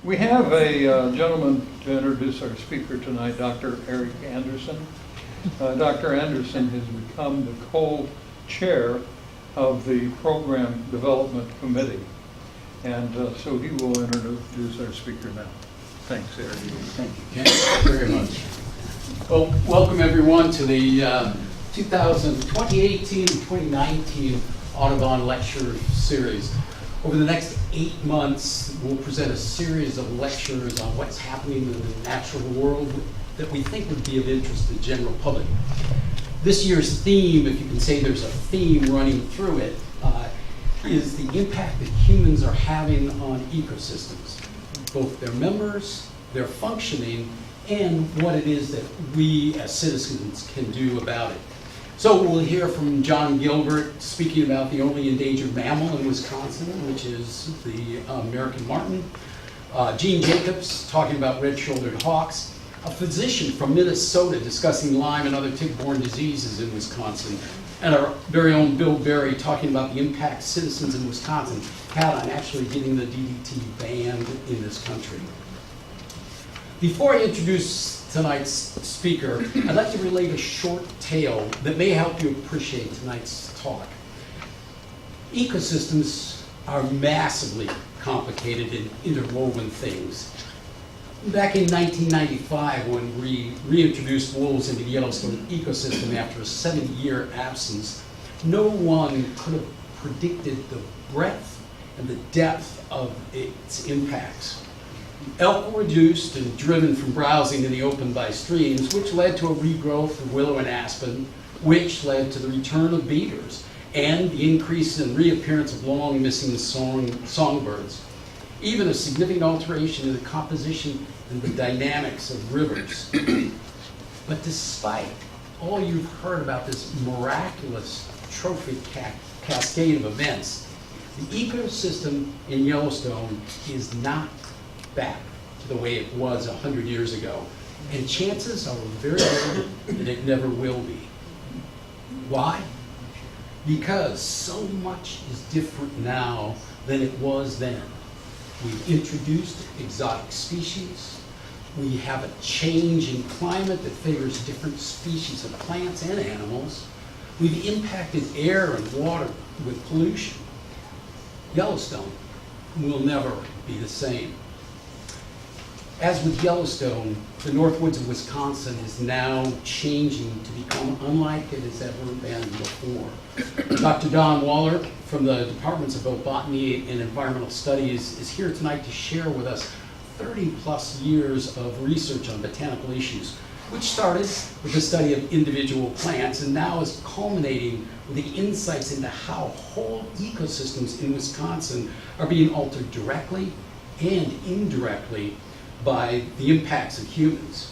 We have a gentleman to introduce our speaker tonight, Dr. Eric Anderson. Dr. Anderson has become the co-chair of the Program Development Committee. And so he will introduce our speaker now. Thanks, Eric. Thank you, Ken, very much. Well, welcome everyone to the 2018-2019 Audubon Lecture Series. Over the next 8 months, we'll present a series of lectures on what's happening in the natural world that we think would be of interest to the general public. This year's theme, if you can say there's a theme running through it, is the impact that humans are having on ecosystems, both their members, their functioning, and what it is that we as citizens can do about it. So we'll hear from John Gilbert speaking about the only endangered mammal in Wisconsin, which is the American marten. Gene Jacobs talking about red-shouldered hawks. A physician from Minnesota discussing Lyme and other tick-borne diseases in Wisconsin. And our very own Bill Berry talking about the impact citizens in Wisconsin had on actually getting the DDT banned in this country. Before I introduce tonight's speaker, I'd like to relate a short tale that may help you appreciate tonight's talk. Ecosystems are massively complicated and interwoven things. Back in 1995, when we reintroduced wolves into the Yellowstone ecosystem after a 7-year absence, no one could have predicted the breadth and the depth of its impacts. Elk were reduced and driven from browsing in the open by streams, which led to a regrowth of willow and aspen, which led to the return of beavers and the increase and reappearance of long missing songbirds. Even a significant alteration in the composition and the dynamics of rivers. But despite all you've heard about this miraculous trophic cascade of events, the ecosystem in Yellowstone is not back to the way it was 100 years ago. And chances are very good that it never will be. Why? Because so much is different now than it was then. We've introduced exotic species. We have a change in climate that favors different species of plants and animals. We've impacted air and water with pollution. Yellowstone will never be the same. As with Yellowstone, the Northwoods of Wisconsin is now changing to become unlike it has ever been before. Dr. Don Waller from the Departments of both Botany and Environmental Studies is here tonight to share with us 30-plus years of research on botanical issues, which started with the study of individual plants and now is culminating with the insights into how whole ecosystems in Wisconsin are being altered directly and indirectly by the impacts of humans.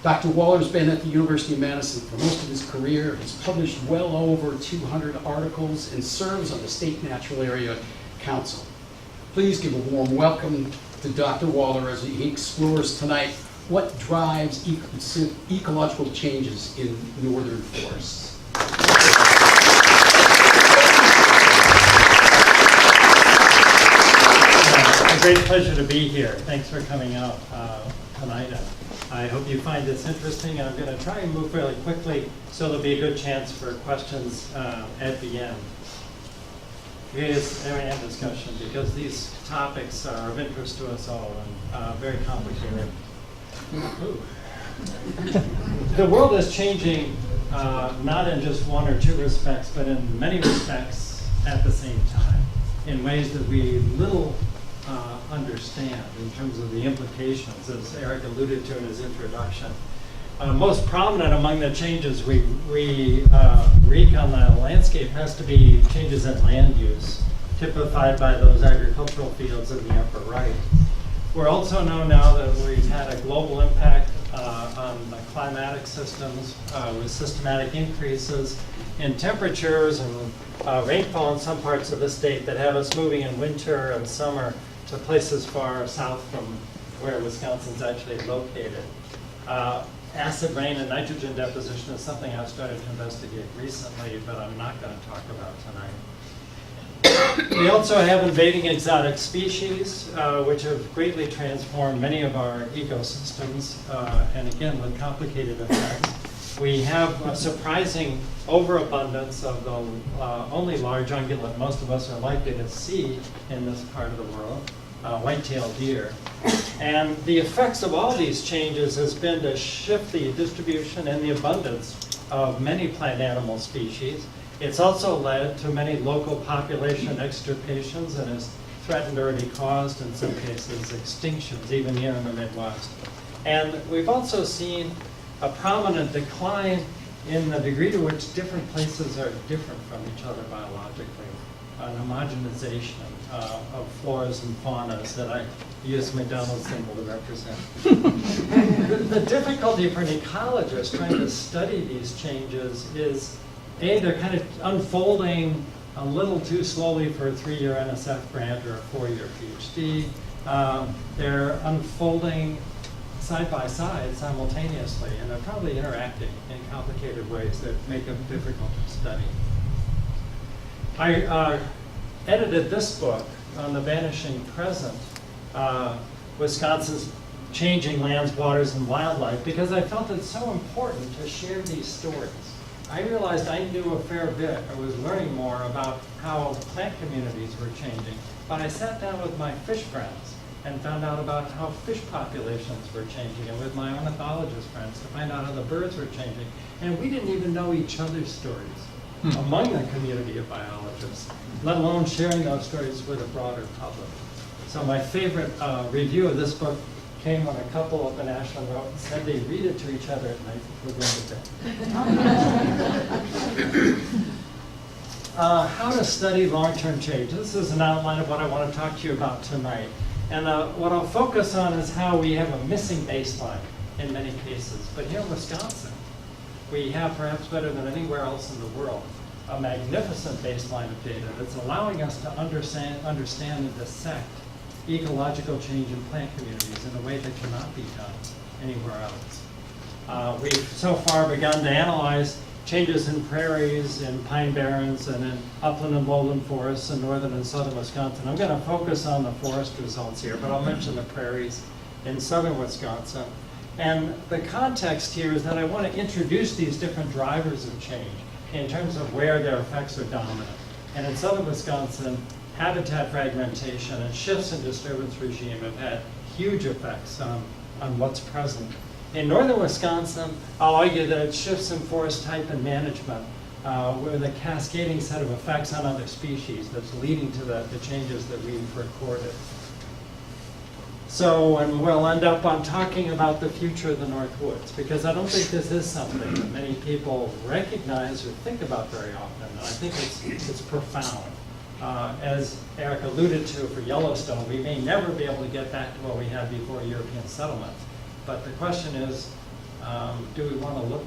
Dr. Waller's been at the University of Madison for most of his career, has published well over 200 articles, and serves on the State Natural Area Council. Please give a warm welcome to Dr. Waller as he explores tonight what drives ecological changes in northern forests. It's a great pleasure to be here. Thanks for coming out tonight. I hope you find this interesting, and I'm going to try and move fairly quickly so there'll be a good chance for questions at the end. And discussion, because these topics are of interest to us all and very complicated. The world is changing not in just one or two respects, but in many respects at the same time, in ways that we little understand in terms of the implications, as Eric alluded to in his introduction. Most prominent among the changes we wreak on the landscape has to be changes in land use, typified by those agricultural fields in the upper right. We also know now that we've had a global impact on the climatic systems with systematic increases in temperatures and rainfall in some parts of the state that have us moving in winter and summer to places far south from where Wisconsin's actually located. Acid rain and nitrogen deposition is something I've started to investigate recently, but I'm not going to talk about tonight. We also have invading exotic species, which have greatly transformed many of our ecosystems, and again, with complicated effects. We have a surprising overabundance of the only large ungulate most of us are likely to see in this part of the world, white-tailed deer. And the effects of all these changes has been to shift the distribution and the abundance of many plant animal species. It's also led to many local population extirpations and has threatened or already caused, in some cases, extinctions, even here in the Midwest. And we've also seen a prominent decline in the degree to which different places are different from each other biologically, an homogenization of floras and faunas that I use McDonald's symbol to represent. The difficulty for an ecologist trying to study these changes is, A, they're kind of unfolding a little too slowly for a 3-year NSF grant or a 4-year PhD. They're unfolding side by side simultaneously, and they're probably interacting in complicated ways that make them difficult to study. I edited this book on the vanishing present, Wisconsin's changing lands, waters, and wildlife, because I felt it's so important to share these stories. I realized I knew a fair bit. I was learning more about how plant communities were changing, but I sat down with my fish friends and found out about how fish populations were changing, and with my ornithologist friends to find out how the birds were changing. And we didn't even know each other's stories among the community of biologists, let alone sharing those stories with a broader public. So my favorite review of this book came when a couple up in Ashland wrote and said they read it to each other at night before going to bed. How to study long-term change. This is an outline of what I want to talk to you about tonight. And what I'll focus on is how we have a missing baseline in many cases. But here in Wisconsin, we have, perhaps better than anywhere else in the world, a magnificent baseline of data that's allowing us to understand and dissect ecological change in plant communities in a way that cannot be done anywhere else. We've so far begun to analyze changes in prairies, in pine barrens, and in upland and lowland forests in northern and southern Wisconsin. I'm going to focus on the forest results here, but I'll mention the prairies in southern Wisconsin. And the context here is that I want to introduce these different drivers of change in terms of where their effects are dominant. And in southern Wisconsin, habitat fragmentation and shifts in disturbance regime have had huge effects on what's present. In northern Wisconsin, I'll argue that it's shifts in forest type and management with a cascading set of effects on other species that's leading to the changes that we've recorded. So, and we'll end up on talking about the future of the Northwoods, because I don't think this is something that many people recognize or think about very often. And I think it's profound. As Eric alluded to for Yellowstone, we may never be able to get back to what we had before European settlement. But the question is, do we want to look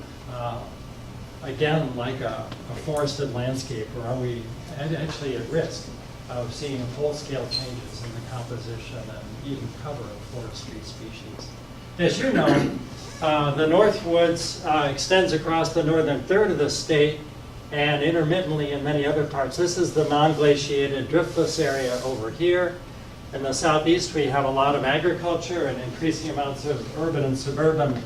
again like a forested landscape, or are we actually at risk of seeing full-scale changes in the composition and even cover of forestry species? As you know, the Northwoods extends across the northern third of the state and intermittently in many other parts. This is the non-glaciated driftless area over here. In the southeast, we have a lot of agriculture and increasing amounts of urban and suburban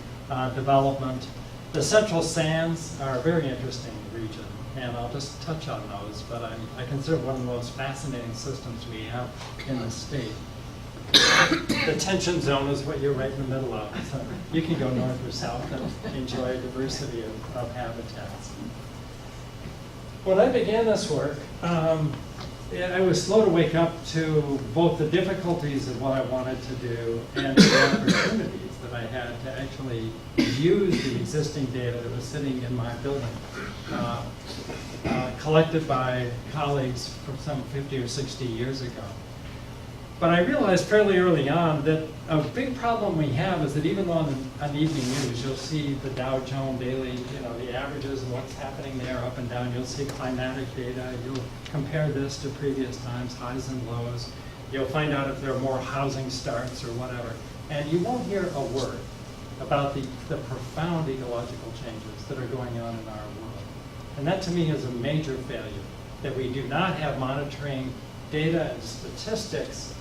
development. The central sands are a very interesting region, and I'll just touch on those, but I consider it one of the most fascinating systems we have in the state. The tension zone is what you're right in the middle of, so you can go north or south and enjoy a diversity of habitats. When I began this work, I was slow to wake up to both the difficulties of what I wanted to do and the opportunities that I had to actually use the existing data that was sitting in my building, collected by colleagues from some 50 or 60 years ago. But I realized fairly early on that a big problem we have is that even though on the evening news you'll see the Dow Jones daily, the averages and what's happening there up and down, you'll see climatic data, you'll compare this to previous times, highs and lows, you'll find out if there are more housing starts or whatever, and you won't hear a word about the profound ecological changes that are going on in our world. And that to me is a major failure, that we do not have monitoring data and statistics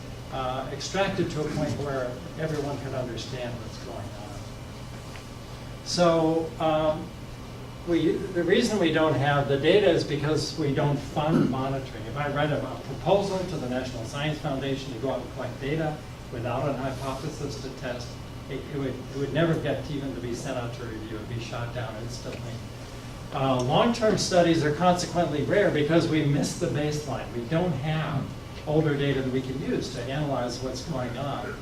extracted to a point where everyone could understand what's going on. So the reason we don't have the data is because we don't fund monitoring. If I write a proposal to the National Science Foundation to go out and collect data without a hypothesis to test, it would never get even to be sent out to review. It would be shot down instantly. Long-term studies are consequently rare because we miss the baseline. We don't have older data that we can use to analyze what's going on.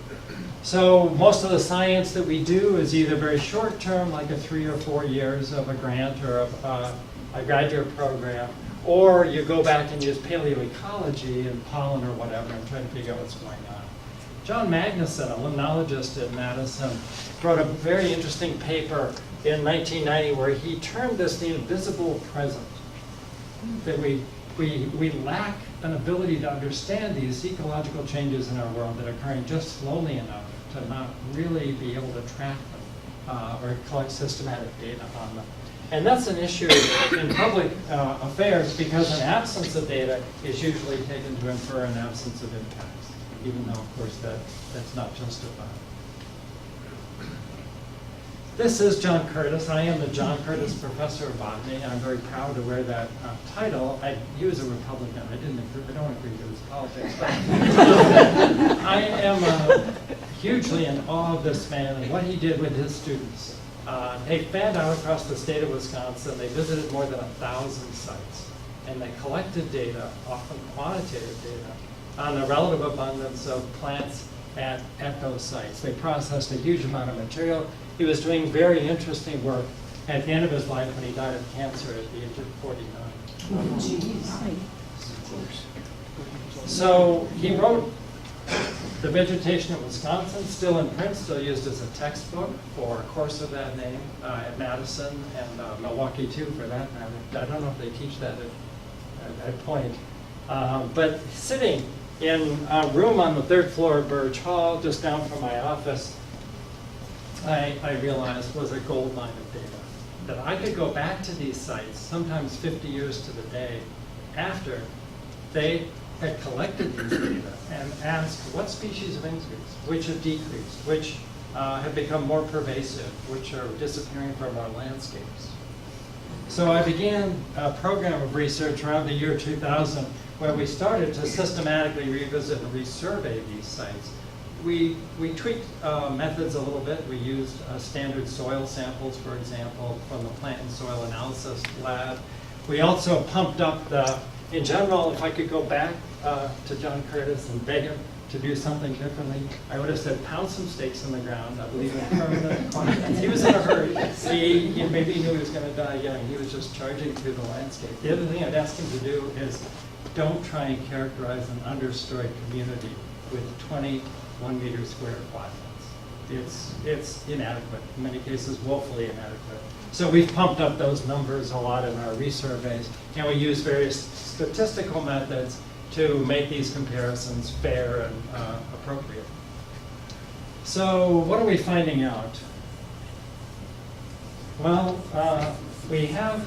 So most of the science that we do is either very short-term, like a 3 or 4 years of a grant or a graduate program, or you go back and use paleoecology and pollen or whatever and try to figure out what's going on. John Magnuson, a limnologist at Madison, wrote a very interesting paper in 1990 where he termed this the invisible present, that we lack an ability to understand these ecological changes in our world that are occurring just slowly enough to not really be able to track them or collect systematic data on them. And that's an issue in public affairs because an absence of data is usually taken to infer an absence of impacts, even though, of course, that's not justified. This is John Curtis. I am the John Curtis Professor of Botany, and I'm very proud to wear that title. He was a Republican. I don't agree with his politics, but I am hugely in awe of this man and what he did with his students. They fanned out across the state of Wisconsin. They visited more than 1,000 sites, and they collected data, often quantitative data, on the relative abundance of plants at those sites. They processed a huge amount of material. He was doing very interesting work at the end of his life when he died of cancer at the age of 49. So he wrote The Vegetation of Wisconsin, still in print, still used as a textbook for a course of that name at Madison and Milwaukee too, for that matter. I don't know if they teach that at Point. But sitting in a room on the 3rd floor of Burge Hall, just down from my office, I realized was a gold mine of data. That I could go back to these sites, sometimes 50 years to the day, after they had collected these data and asked what species have increased, which have decreased, which have become more pervasive, which are disappearing from our landscapes. So I began a program of research around the year 2000 where we started to systematically revisit and resurvey these sites. We tweaked methods a little bit. We used standard soil samples, for example, from the Plant and Soil Analysis Lab. We also pumped up in general, if I could go back to John Curtis and beg him to do something differently, I would have said pound some stakes in the ground. I believe in permanent quantities. He was in a hurry. He maybe knew he was going to die young. He was just charging through the landscape. The other thing I'd ask him to do is don't try and characterize an understory community with 20 1-meter square quadrants. It's inadequate, in many cases woefully inadequate. So we've pumped up those numbers a lot in our resurveys, and we use various statistical methods to make these comparisons fair and appropriate. So what are we finding out? Well, we have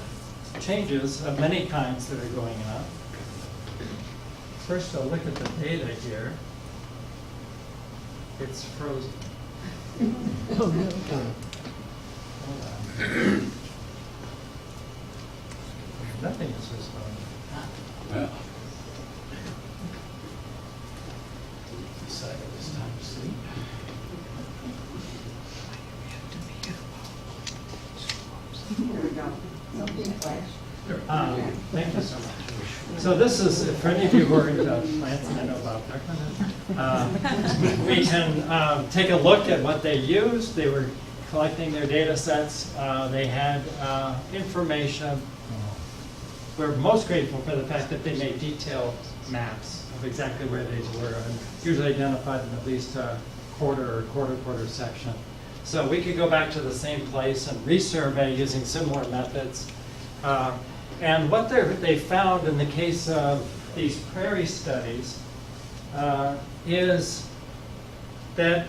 changes of many kinds that are going on. First, I'll look at the data here. It's frozen. Oh, no. Hold on. Nothing is responding. Well, decided it's time to sleep. There we go. Something flashed. Thank you so much. So this is, for any of you who are into plants and I know about Beckman, we can take a look at what they used. They were collecting their data sets. They had information. We're most grateful for the fact that they made detailed maps of exactly where these were and usually identified them at least a quarter or quarter section. So we could go back to the same place and resurvey using similar methods. And what they found in the case of these prairie studies is that,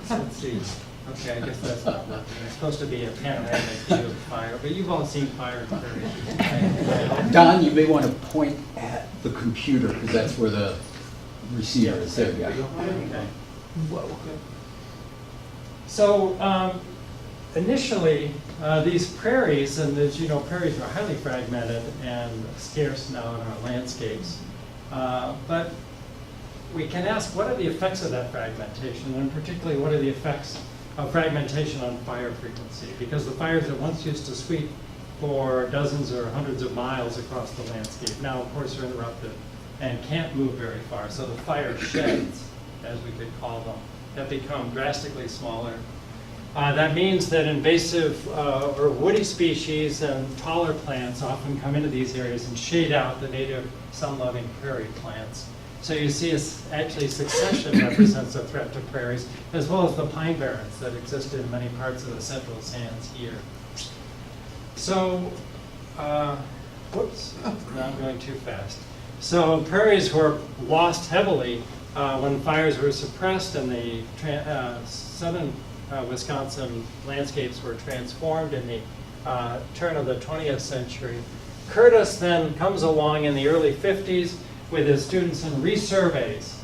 let's see, okay, I guess that's not working. It's supposed to be a panoramic view of fire, but you've all seen fire in prairies. Don, you may want to point at the computer, because that's where the receiver is. There you go. Okay. Whoa. So initially, these prairies, and as you know, prairies are highly fragmented and scarce now in our landscapes. But we can ask, what are the effects of that fragmentation, and particularly what are the effects of fragmentation on fire frequency? Because the fires that once used to sweep for dozens or hundreds of miles across the landscape now, of course, are interrupted and can't move very far. So the fire sheds, as we could call them, have become drastically smaller. That means that invasive or woody species and taller plants often come into these areas and shade out the native sun-loving prairie plants. So you see actually succession represents a threat to prairies, as well as the pine barrens that existed in many parts of the central sands here. So, whoops, now I'm going too fast. So prairies were lost heavily when fires were suppressed and the southern Wisconsin landscapes were transformed in the turn of the 20th century. Curtis then comes along in the early 50s with his students and resurveys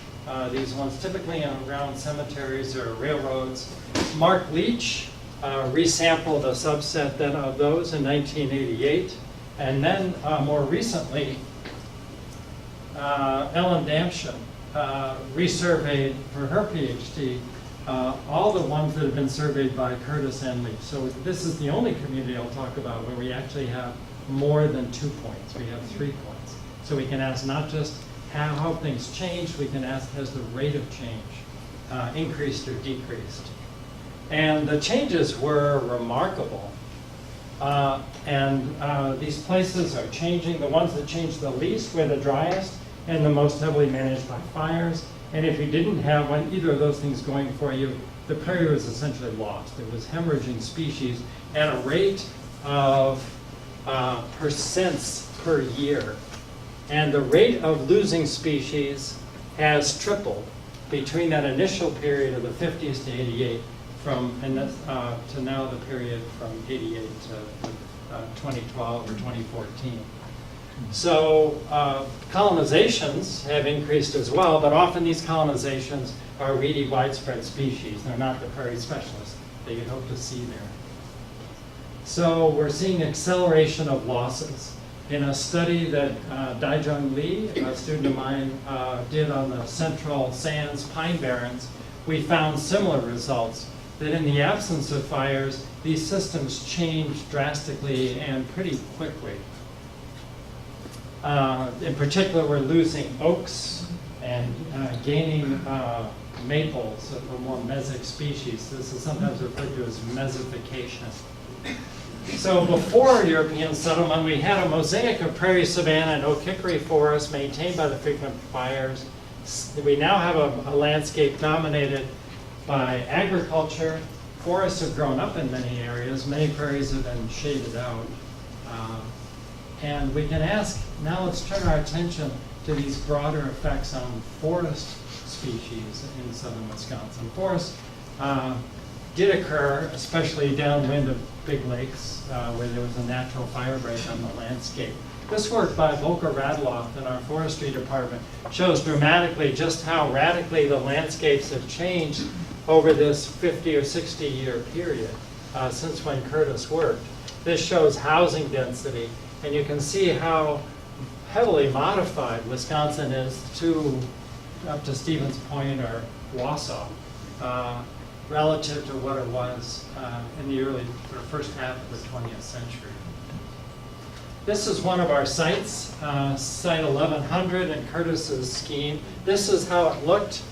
these ones, typically around cemeteries or railroads. Mark Leach resampled a subset then of those in 1988, and then more recently, Ellen Damshen resurveyed for her PhD all the ones that have been surveyed by Curtis and Leach. So this is the only community I'll talk about where we actually have more than 2 points. We have 3 points. So we can ask not just how things changed, we can ask has the rate of change increased or decreased. And the changes were remarkable. These places are changing. The ones that changed the least were the driest and the most heavily managed by fires. And if you didn't have either of those things going for you, the prairie was essentially lost. It was hemorrhaging species at a rate of percents per year. And the rate of losing species has tripled between that initial period of the 50s to 88 to now the period from 88 to 2012 or 2014. So colonizations have increased as well, but often these colonizations are really widespread species. They're not the prairie specialists that you'd hope to see there. So we're seeing acceleration of losses. In a study that Daijung Lee, a student of mine, did on the central sands pine barrens, we found similar results, that in the absence of fires, these systems change drastically and pretty quickly. In particular, we're losing oaks and gaining maples, a more mesic species. This is sometimes referred to as mesification. So before European settlement, we had a mosaic of prairie savanna and oak hickory forests maintained by the frequent fires. We now have a landscape dominated by agriculture. Forests have grown up in many areas. Many prairies have been shaded out. And we can ask, now let's turn our attention to these broader effects on forest species in southern Wisconsin. Forests did occur, especially downwind of big lakes, where there was a natural fire break on the landscape. This work by Volker Radloff in our forestry department shows dramatically just how radically the landscapes have changed over this 50 or 60 year period since when Curtis worked. This shows housing density, and you can see how heavily modified Wisconsin is up to Stevens Point or Wausau, relative to what it was in the first half of the 20th century. This is one of our sites, Site 1100 in Curtis's scheme. This is how it looked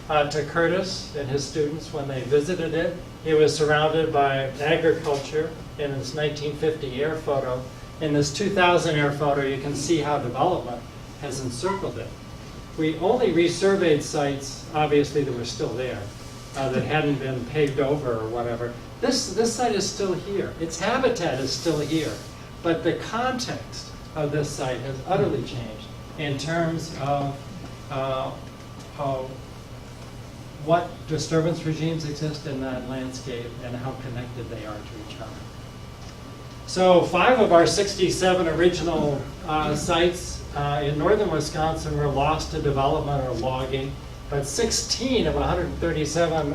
to Curtis and his students when they visited it. It was surrounded by agriculture in this 1950 air photo. In this 2000 air photo, you can see how development has encircled it. We only resurveyed sites, obviously, that were still there, that hadn't been paved over or whatever. This site is still here. Its habitat is still here. But the context of this site has utterly changed in terms of what disturbance regimes exist in that landscape and how connected they are to each other. So 5 of our 67 original sites in northern Wisconsin were lost to development or logging, but 16 of 137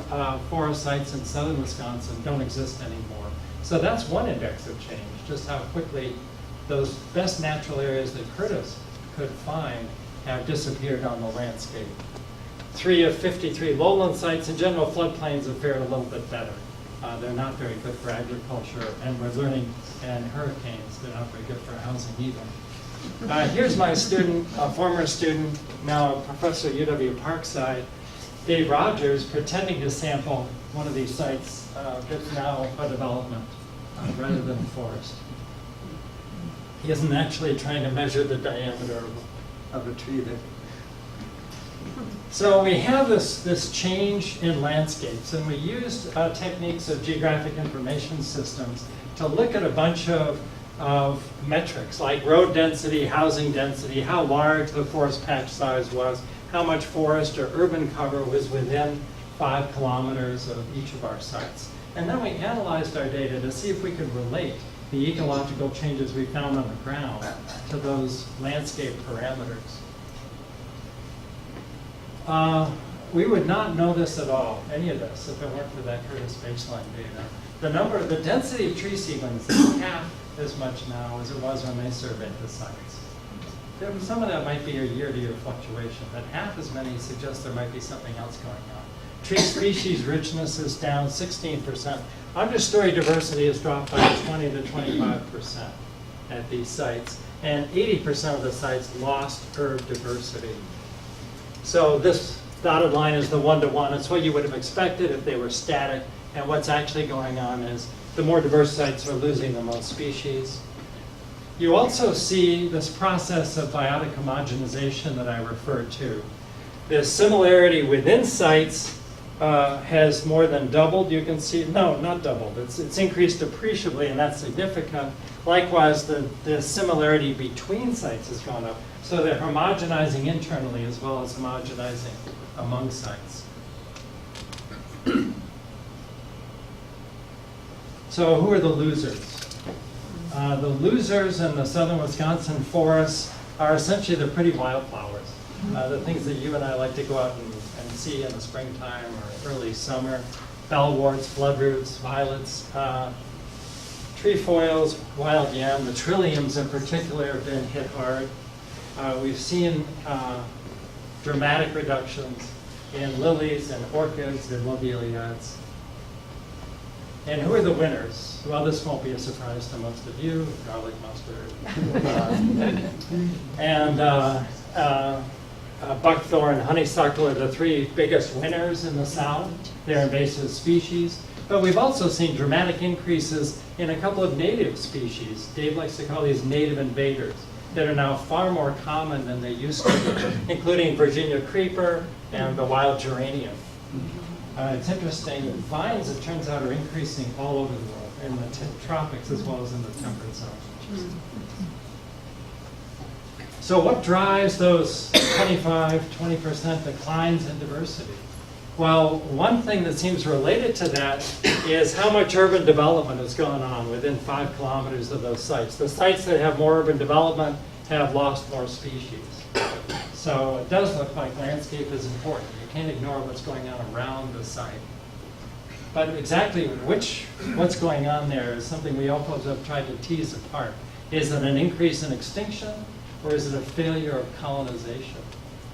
forest sites in southern Wisconsin don't exist anymore. So that's one index of change, just how quickly those best natural areas that Curtis could find have disappeared on the landscape. 3 of 53 lowland sites. In general, floodplains have fared a little bit better. They're not very good for agriculture, and we're learning, and hurricanes, they're not very good for housing either. Here's my student, a former student, now a professor at UW Parkside, Dave Rogers, pretending to sample one of these sites that's now a development rather than a forest. He isn't actually trying to measure the diameter of a tree there. So we have this change in landscapes, and we used techniques of geographic information systems to look at a bunch of metrics like road density, housing density, how large the forest patch size was, how much forest or urban cover was within 5 kilometers of each of our sites. And then we analyzed our data to see if we could relate the ecological changes we found on the ground to those landscape parameters. We would not know this at all, any of this, if it weren't for that Curtis baseline data. The density of tree seedlings is half as much now as it was when they surveyed the sites. Some of that might be a year-to-year fluctuation, but half as many suggests there might be something else going on. Tree species richness is down 16%. Understory diversity has dropped by 20 to 25% at these sites, and 80% of the sites lost herb diversity. So this dotted line is the one-to-one. It's what you would have expected if they were static. And what's actually going on is the more diverse sites are losing the most species. You also see this process of biotic homogenization that I referred to. The similarity within sites has more than doubled. You can see, no, not doubled. It's increased appreciably, and that's significant. Likewise, the similarity between sites has gone up. So they're homogenizing internally as well as homogenizing among sites. So who are the losers? The losers in the southern Wisconsin forests are essentially the pretty wildflowers, the things that you and I like to go out and see in the springtime or early summer. Bellworts, bloodroots, violets, trefoils, wild yam. The trilliums in particular have been hit hard. We've seen dramatic reductions in lilies and orchids and lobeliads. And who are the winners? Well, this won't be a surprise to most of you, garlic mustard. Buckthorn, honeysuckle are the 3 biggest winners in the South. They're invasive species. But we've also seen dramatic increases in a couple of native species. Dave likes to call these native invaders that are now far more common than they used to be, including Virginia creeper and the wild geranium. It's interesting, vines, it turns out, are increasing all over the world, in the tropics as well as in the temperate zone. So what drives those 20% declines in diversity? Well, one thing that seems related to that is how much urban development has gone on within 5 kilometers of those sites. The sites that have more urban development have lost more species. So it does look like landscape is important. You can't ignore what's going on around the site. But exactly what's going on there is something we also have tried to tease apart. Is it an increase in extinction, or is it a failure of colonization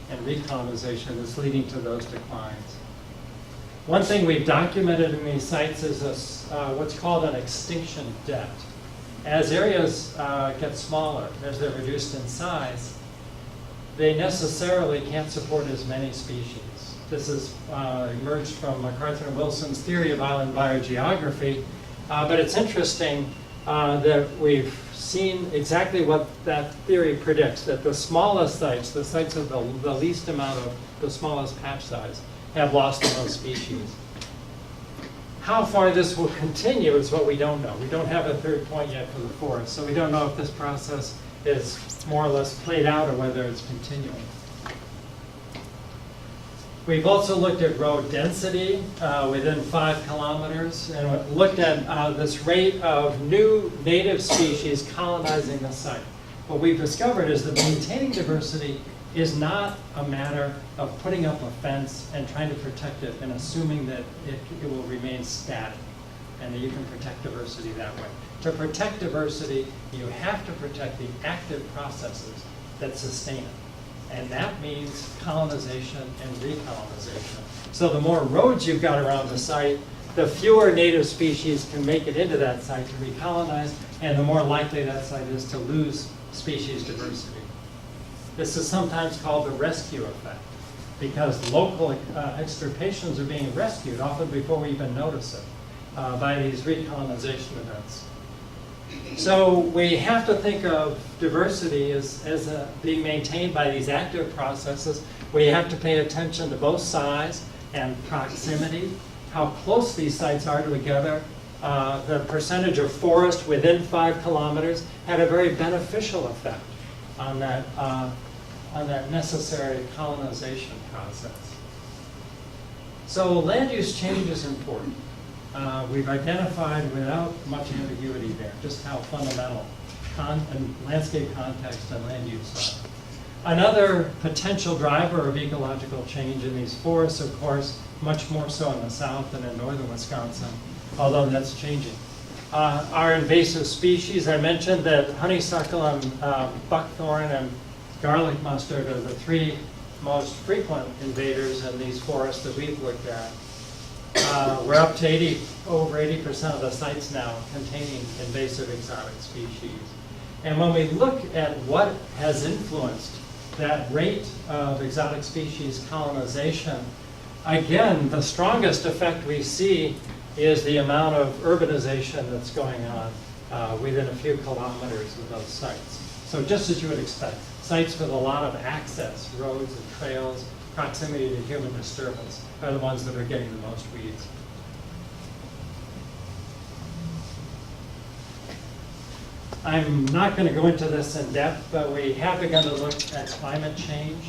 and recolonization that's leading to those declines? One thing we've documented in these sites is this, what's called an extinction debt. As areas get smaller, as they're reduced in size, they necessarily can't support as many species. This has emerged from MacArthur and Wilson's theory of island biogeography, but it's interesting that we've seen exactly what that theory predicts, that the smallest sites, the sites of the least amount of the smallest patch size, have lost the most species. How far this will continue is what we don't know. We don't have a third point yet for the forest, so we don't know if this process is more or less played out or whether it's continuing. We've also looked at road density within 5 kilometers and looked at this rate of new native species colonizing the site. what we've discovered is that maintaining diversity is not a matter of putting up a fence and trying to protect it and assuming that it will remain static and that you can protect diversity that way. To protect diversity, you have to protect the active processes that sustain it. And that means colonization and recolonization. So the more roads you've got around the site, the fewer native species can make it into that site to recolonize, and the more likely that site is to lose species diversity. This is sometimes called the rescue effect, because local extirpations are being rescued, often before we even notice it, by these recolonization events. So we have to think of diversity as being maintained by these active processes. We have to pay attention to both size and proximity, how close these sites are together. The percentage of forest within 5 kilometers had a very beneficial effect on that necessary colonization process. So land use change is important. We've identified without much ambiguity there just how fundamental landscape context and land use are. Another potential driver of ecological change in these forests, of course, much more so in the south than in northern Wisconsin, although that's changing, are invasive species. I mentioned that honeysuckle and buckthorn and garlic mustard are the 3 most frequent invaders in these forests that we've looked at. We're up to over 80% of the sites now containing invasive exotic species. And when we look at what has influenced that rate of exotic species colonization, again, the strongest effect we see is the amount of urbanization that's going on within a few kilometers of those sites. So just as you would expect, sites with a lot of access, roads and trails, proximity to human disturbance, are the ones that are getting the most weeds. I'm not going to go into this in depth, but we have begun to look at climate change.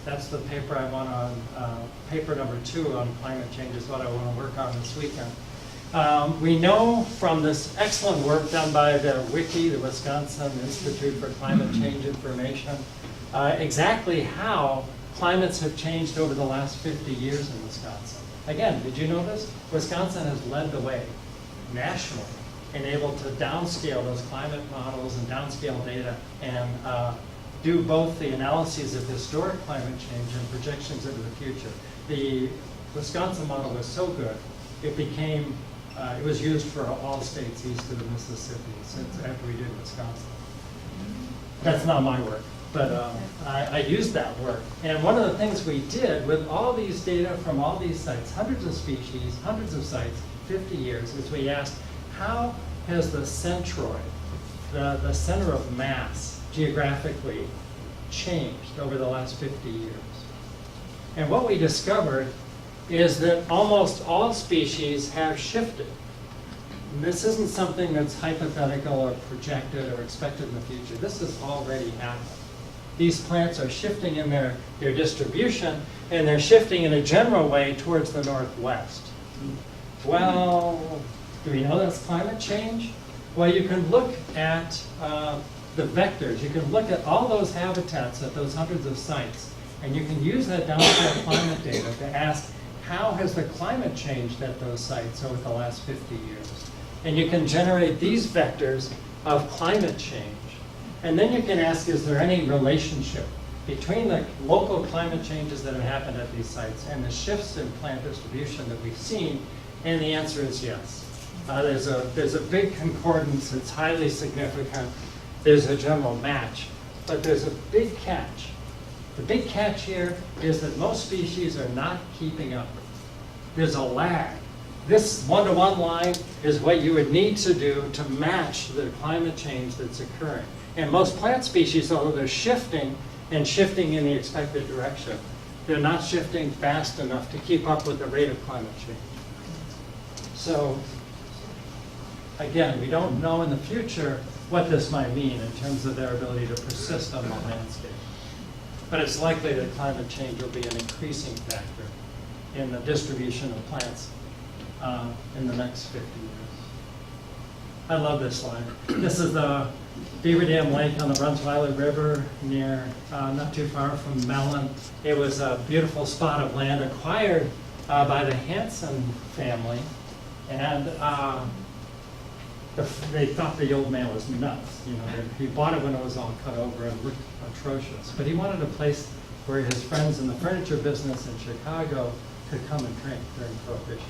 That's the paper I want on, paper number 2 on climate change is what I want to work on this weekend. We know from this excellent work done by the WICI, the Wisconsin Institute for Climate Change Information, exactly how climates have changed over the last 50 years in Wisconsin. Again, did you notice? Wisconsin has led the way nationally and able to downscale those climate models and downscale data and do both the analyses of historic climate change and projections into the future. The Wisconsin model was so good, it became, it was used for all states east of the Mississippi since after we did Wisconsin. That's not my work, but I used that work. And one of the things we did with all these data from all these sites, hundreds of species, hundreds of sites, 50 years, is we asked, how has the centroid, the center of mass, geographically changed over the last 50 years? And what we discovered is that almost all species have shifted. And this isn't something that's hypothetical or projected or expected in the future. This has already happened. These plants are shifting in their distribution, and they're shifting in a general way towards the northwest. Well, do we know that's climate change? Well, you can look at the vectors. You can look at all those habitats at those hundreds of sites, and you can use that downscale climate data to ask, how has the climate changed at those sites over the last 50 years? And you can generate these vectors of climate change. And then you can ask, is there any relationship between the local climate changes that have happened at these sites and the shifts in plant distribution that we've seen? And the answer is yes. There's a big concordance. It's highly significant. There's a general match. But there's a big catch. The big catch here is that most species are not keeping up. There's a lag. This one-to-one line is what you would need to do to match the climate change that's occurring. And most plant species, although they're shifting and shifting in the expected direction, they're not shifting fast enough to keep up with the rate of climate change. So, again, we don't know in the future what this might mean in terms of their ability to persist on the landscape. But it's likely that climate change will be an increasing factor in the distribution of plants in the next 50 years. I love this slide. This is the Beaver Dam Lake on the Brunswick River near, not too far from Mellon. It was a beautiful spot of land acquired by the Hanson family. And they thought the old man was nuts. You know, he bought it when it was all cut over and looked atrocious. But he wanted a place where his friends in the furniture business in Chicago could come and drink during Prohibition.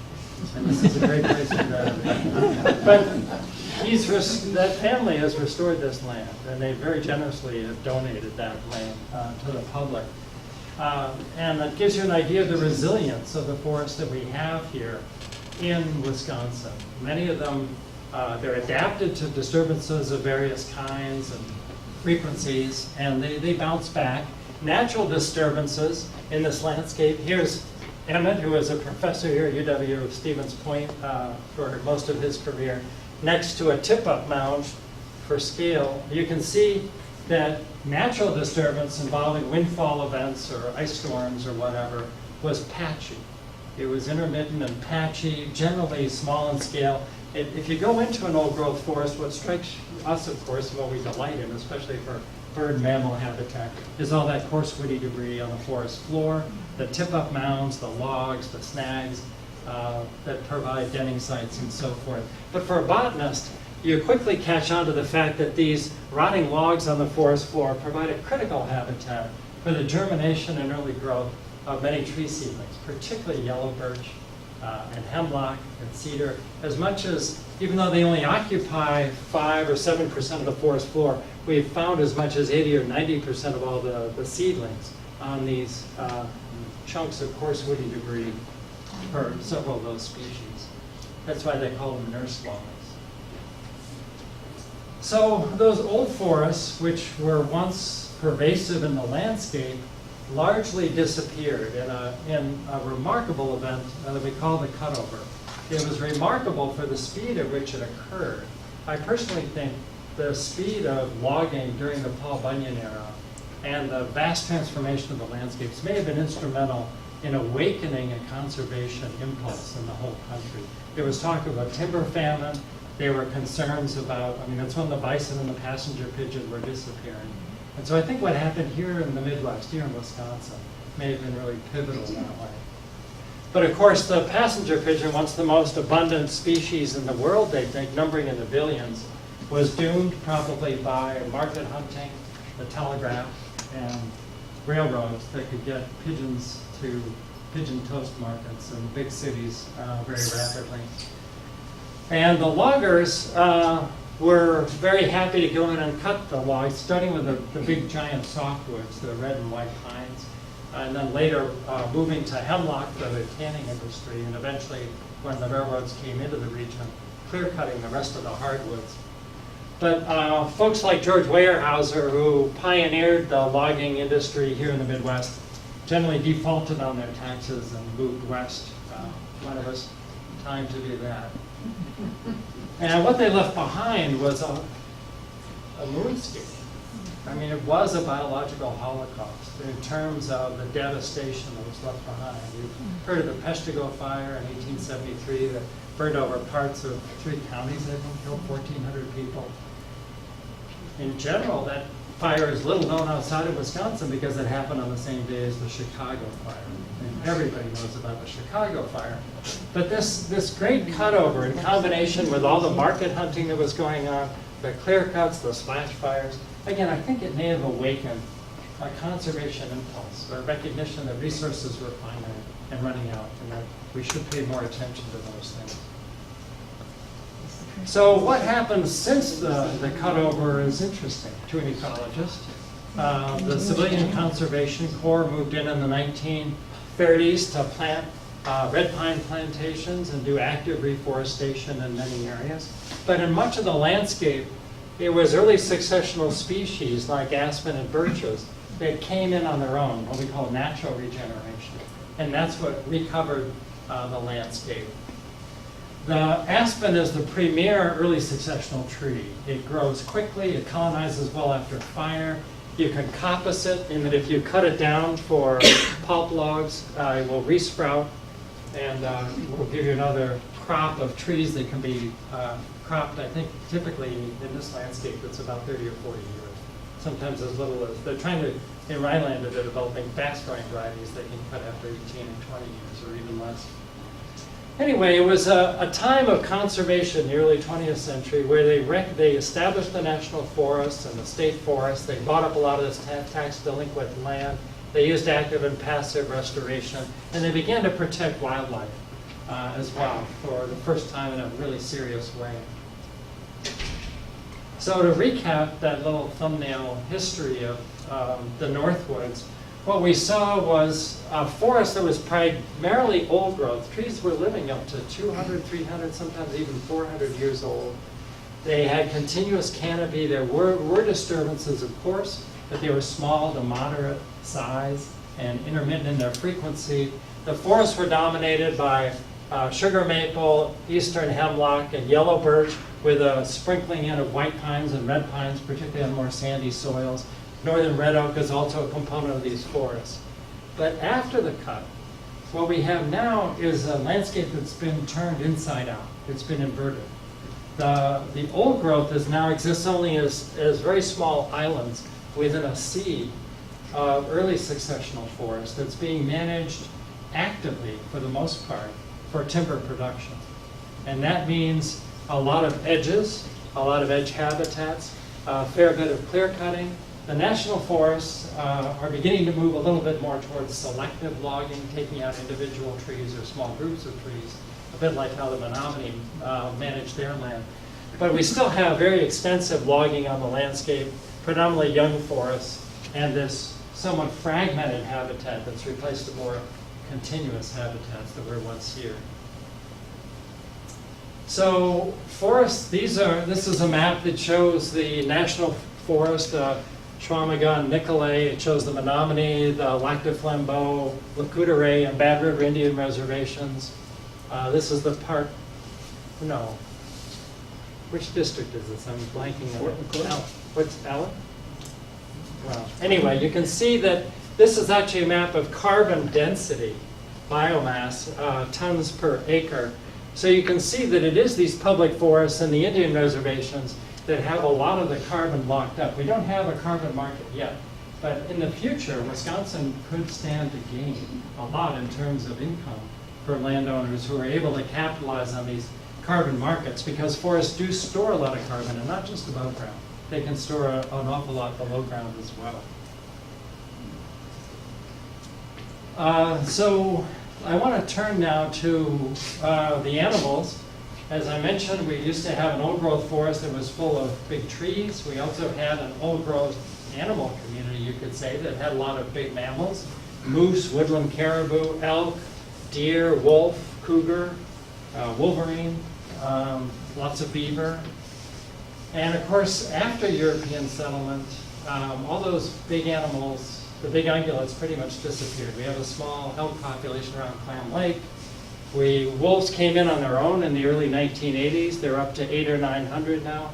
And this is a great place for that. But that family has restored this land, and they very generously have donated that land to the public. And that gives you an idea of the resilience of the forests that we have here in Wisconsin. Many of them, they're adapted to disturbances of various kinds and frequencies, and they bounce back. Natural disturbances in this landscape. Here's Emmett, who was a professor here at UW Stevens Point for most of his career, next to a tip-up mound for scale. You can see that natural disturbance involving windfall events or ice storms or whatever was patchy. It was intermittent and patchy, generally small in scale. If you go into an old-growth forest, what strikes us, of course, and what we delight in, especially for bird mammal habitat, is all that coarse woody debris on the forest floor, the tip-up mounds, the logs, the snags that provide denning sites and so forth. But for a botanist, you quickly catch on to the fact that these rotting logs on the forest floor provide a critical habitat for the germination and early growth of many tree seedlings, particularly yellow birch and hemlock and cedar, as much as, even though they only occupy 5 or 7% of the forest floor, we've found as much as 80 or 90% of all the seedlings on these chunks of coarse woody debris for several of those species. That's why they call them nurse logs. So those old forests, which were once pervasive in the landscape, largely disappeared in a remarkable event that we call the cutover. It was remarkable for the speed at which it occurred. I personally think the speed of logging during the Paul Bunyan era and the vast transformation of the landscapes may have been instrumental in awakening a conservation impulse in the whole country. There was talk of a timber famine. There were concerns about, that's when the bison and the passenger pigeon were disappearing. And so I think what happened here in the Midwest, here in Wisconsin, may have been really pivotal in that way. But of course, the passenger pigeon, once the most abundant species in the world, they think, numbering in the billions, was doomed probably by market hunting, the telegraph, and railroads that could get pigeons to pigeon toast markets in big cities very rapidly. And the loggers were very happy to go in and cut the logs, starting with the big giant softwoods, the red and white pines, and then later moving to hemlock for the canning industry, and eventually, when the railroads came into the region, clear-cutting the rest of the hardwoods. But folks like George Weyerhaeuser, who pioneered the logging industry here in the Midwest, generally defaulted on their taxes and moved west when it was time to do that. And what they left behind was a moonscape. It was a biological holocaust in terms of the devastation that was left behind. You've heard of the Peshtigo fire in 1873 that burned over parts of 3 counties, I think, killed 1,400 people. In general, that fire is little known outside of Wisconsin because it happened on the same day as the Chicago fire. And everybody knows about the Chicago fire. But this great cutover, in combination with all the market hunting that was going on, the clear cuts, the splash fires, again, I think it may have awakened a conservation impulse, or a recognition that resources were finite and running out, and that we should pay more attention to those things. So what happened since the cutover is interesting to an ecologist. The Civilian Conservation Corps moved in the 1930s to plant red pine plantations and do active reforestation in many areas. But in much of the landscape, it was early successional species like aspen and birches that came in on their own, what we call natural regeneration. And that's what recovered the landscape. The aspen is the premier early successional tree. It grows quickly, it colonizes well after fire. You can coppice it in that if you cut it down for pulp logs, it will resprout, and we'll give you another crop of trees that can be cropped, I think, typically in this landscape, it's about 30 or 40 years. Sometimes as little as, they're trying to, in Rhinelander, they're developing fast-growing varieties that can cut after 18 and 20 years or even less. Anyway, it was a time of conservation in the early 20th century where they established the national forests and the state forests. They bought up a lot of this tax delinquent land. They used active and passive restoration, and they began to protect wildlife as well for the first time in a really serious way. So to recap that little thumbnail history of the Northwoods, what we saw was a forest that was primarily old growth. Trees were living up to 200, 300, sometimes even 400 years old. They had continuous canopy. There were disturbances, of course, but they were small to moderate size and intermittent in their frequency. The forests were dominated by sugar maple, eastern hemlock, and yellow birch, with a sprinkling in of white pines and red pines, particularly on more sandy soils. Northern red oak is also a component of these forests. But after the cut, what we have now is a landscape that's been turned inside out. It's been inverted. The old growth now exists only as very small islands within a sea of early successional forest that's being managed actively, for the most part, for timber production. And that means a lot of edges, a lot of edge habitats, a fair bit of clear cutting. The national forests are beginning to move a little bit more towards selective logging, taking out individual trees or small groups of trees, a bit like how the Menominee manage their land. But we still have very extensive logging on the landscape, predominantly young forests, and this somewhat fragmented habitat that's replaced the more continuous habitats that were once here. So forests, this is a map that shows the national forest, Chequamegon, Nicolet. It shows the Menominee, the Lac du Flambeau, La Coudray, and Bad River Indian reservations. This is the part, no. Which district is this? I'm blanking on it. What's Allen? Well, anyway, you can see that this is actually a map of carbon density, biomass, tons per acre. So you can see that it is these public forests and the Indian reservations that have a lot of the carbon locked up. We don't have a carbon market yet, but in the future, Wisconsin could stand to gain a lot in terms of income for landowners who are able to capitalize on these carbon markets, because forests do store a lot of carbon, and not just above ground. They can store an awful lot below ground as well. So I want to turn now to the animals. As I mentioned, we used to have an old-growth forest that was full of big trees. We also had an old-growth animal community, you could say, that had a lot of big mammals: moose, woodland caribou, elk, deer, wolf, cougar, wolverine, lots of beaver. And of course, after European settlement, all those big animals, the big ungulates, pretty much disappeared. We have a small elk population around Clam Lake. Wolves came in on their own in the early 1980s. They're up to 800 or 900 now.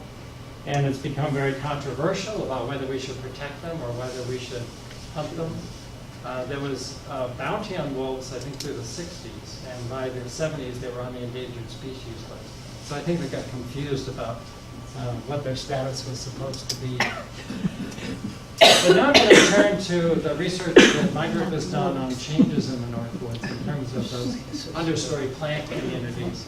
And it's become very controversial about whether we should protect them or whether we should hunt them. There was a bounty on wolves, I think, through the 60s. And by the 70s, they were on the endangered species list. So I think they got confused about what their status was supposed to be. But now I'm going to turn to the research that my group has done on changes in the Northwoods in terms of those understory plant communities.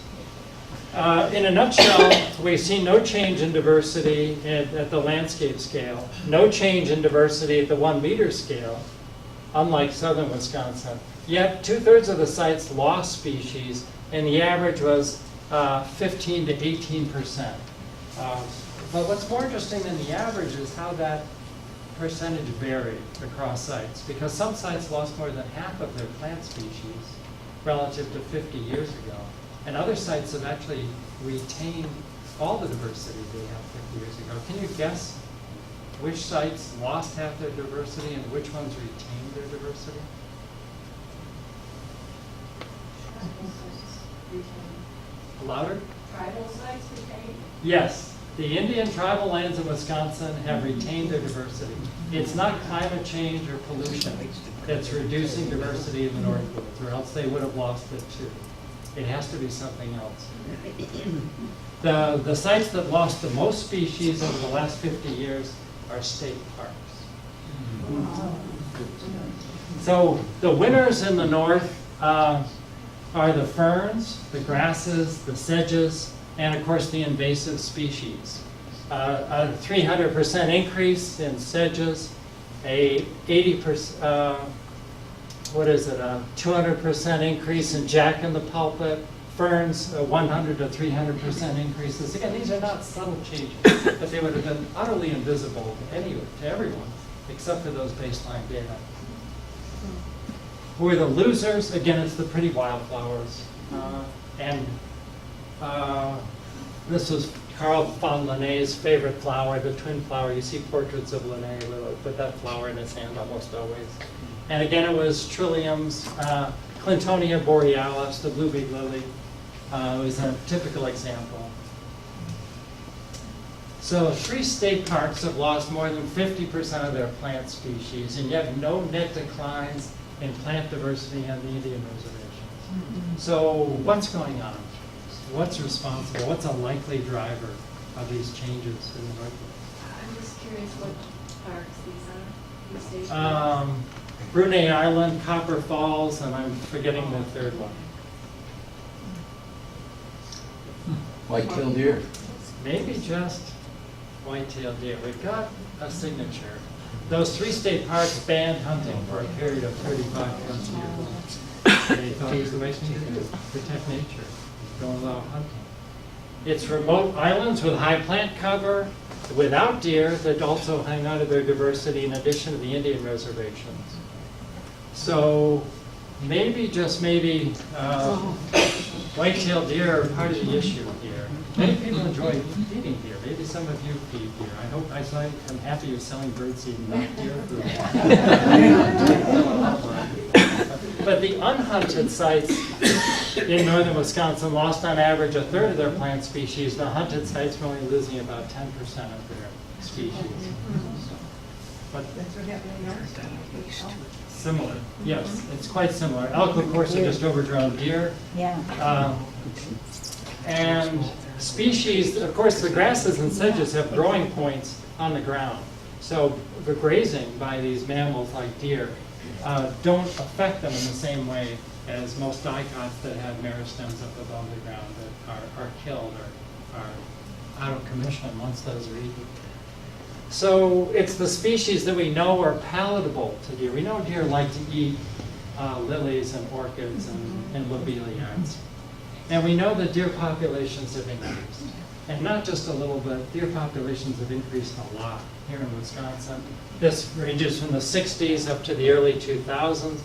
In a nutshell, we've seen no change in diversity at the landscape scale, no change in diversity at the 1 meter scale, unlike southern Wisconsin. Yet 2/3 of the sites lost species, and the average was 15 to 18%. But what's more interesting than the average is how that percentage varied across sites, because some sites lost more than half of their plant species relative to 50 years ago, and other sites have actually retained all the diversity they had 50 years ago. Can you guess which sites lost half their diversity and which ones retained their diversity? Louder? Tribal sites retained? Yes. The Indian tribal lands in Wisconsin have retained their diversity. It's not climate change or pollution that's reducing diversity in the Northwoods, or else they would have lost it too. It has to be something else. The sites that lost the most species over the last 50 years are state parks. So the winners in the north are the ferns, the grasses, the sedges, and of course the invasive species. A 300% increase in sedges, a 80%, what is it, a 200% increase in jack in the pulpit, ferns, 100 to 300% increases. Again, these are not subtle changes, but they would have been utterly invisible to everyone, except for those baseline data. Who are the losers? Again, it's the pretty wildflowers. This was Carl von Linnés's favorite flower, the twin flower. You see portraits of Linné with that flower in his hand almost always. And again, it was trilliums, Clintonia borealis, the blue-beak lily, was a typical example. So 3 state parks have lost more than 50% of their plant species, and yet no net declines in plant diversity on the Indian reservations. So what's going on? What's responsible? What's a likely driver of these changes in the Northwoods? I'm just curious what parks these are, these states. Brunei Island, Copper Falls, and I'm forgetting the third one. White-tailed deer. Maybe just white-tailed deer. We've got a signature. Those 3 state parks banned hunting for a period of 35 plus years. They thought it was the way to do it, protect nature, don't allow hunting. It's remote islands with high plant cover, without deer, that also hang on to their diversity in addition to the Indian reservations. So maybe, just maybe, white-tailed deer are part of the issue here. Many people enjoy eating deer. Maybe some of you feed deer. I'm happy you're selling birdseed and not deer food. But the unhunted sites in northern Wisconsin lost on average a third of their plant species. The hunted sites were only losing about 10% of their species. But similar, yes, it's quite similar. Elk, of course, are just overgrown deer. Yeah. And species, of course, the grasses and sedges have growing points on the ground. So the grazing by these mammals like deer don't affect them in the same way as most dicots that have meristems up above the ground that are killed or are out of commission once those are eaten. So it's the species that we know are palatable to deer. We know deer like to eat lilies and orchids and lobeliads. And we know that deer populations have increased. And not just a little bit, deer populations have increased a lot here in Wisconsin. This ranges from the 60s up to the early 2000s.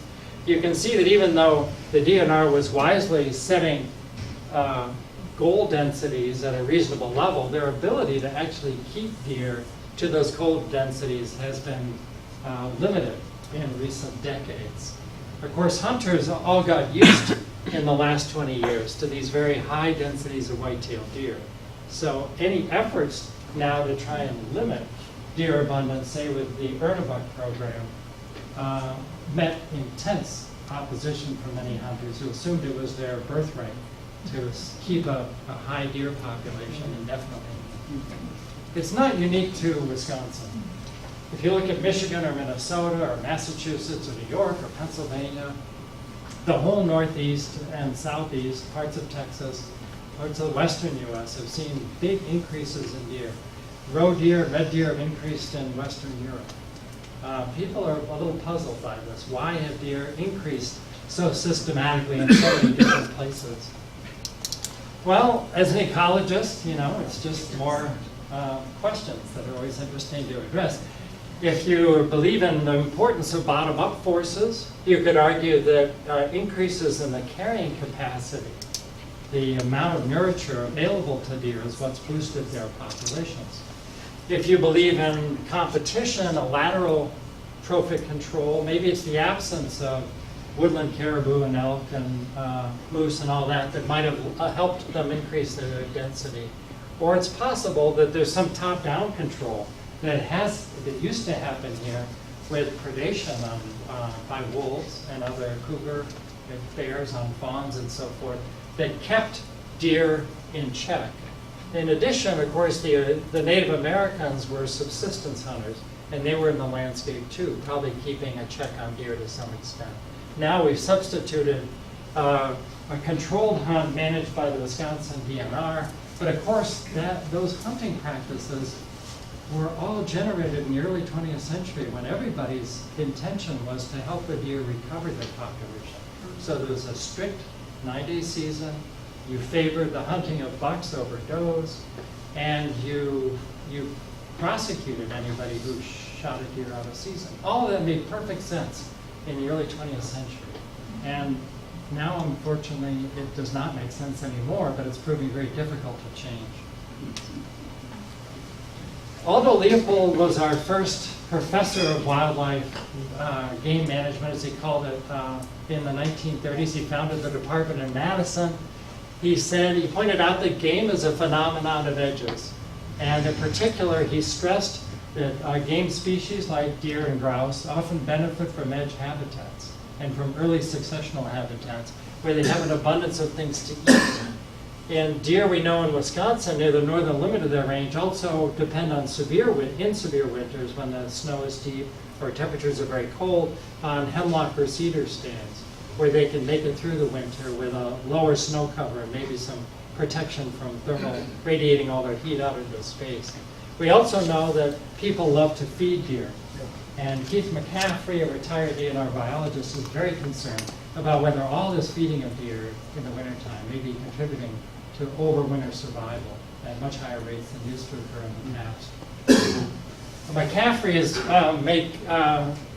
You can see that even though the DNR was wisely setting goal densities at a reasonable level, their ability to actually keep deer to those goal densities has been limited in recent decades. Of course, hunters all got used in the last 20 years to these very high densities of white-tailed deer. So any efforts now to try and limit deer abundance, say with the Ernebuck program, met intense opposition from many hunters who assumed it was their birthright to keep a high deer population indefinitely. It's not unique to Wisconsin. If you look at Michigan or Minnesota or Massachusetts or New York or Pennsylvania, the whole northeast and southeast, parts of Texas, parts of the western U.S. have seen big increases in deer. Roe deer, red deer have increased in Western Europe. People are a little puzzled by this. Why have deer increased so systematically in so many different places? Well, as an ecologist, it's just more questions that are always interesting to address. If you believe in the importance of bottom-up forces, you could argue that increases in the carrying capacity, the amount of nurture available to deer, is what's boosted their populations. If you believe in competition, a lateral trophic control, maybe it's the absence of woodland caribou and elk and moose and all that that might have helped them increase their density. Or it's possible that there's some top-down control that used to happen here with predation by wolves and other cougar bears on fawns and so forth that kept deer in check. In addition, of course, the Native Americans were subsistence hunters, and they were in the landscape too, probably keeping a check on deer to some extent. Now we've substituted a controlled hunt managed by the Wisconsin DNR, but of course those hunting practices were all generated in the early 20th century when everybody's intention was to help the deer recover their population. So there was a strict 9-day season. You favored the hunting of bucks over does, and you prosecuted anybody who shot a deer out of season. All of that made perfect sense in the early 20th century. And now, unfortunately, it does not make sense anymore, but it's proving very difficult to change. Aldo Leopold was our first professor of wildlife game management, as he called it, in the 1930s. He founded the department in Madison. He pointed out that game is a phenomenon of edges. And in particular, he stressed that game species like deer and grouse often benefit from edge habitats and from early successional habitats where they have an abundance of things to eat. And deer, we know in Wisconsin, near the northern limit of their range, also depend on severe winters when the snow is deep or temperatures are very cold, on hemlock or cedar stands, where they can make it through the winter with a lower snow cover and maybe some protection from thermal radiating all their heat out into space. We also know that people love to feed deer. And Keith McCaffrey, a retired DNR biologist, is very concerned about whether all this feeding of deer in the wintertime may be contributing to overwinter survival at much higher rates than used to occur in the past. McCaffrey has made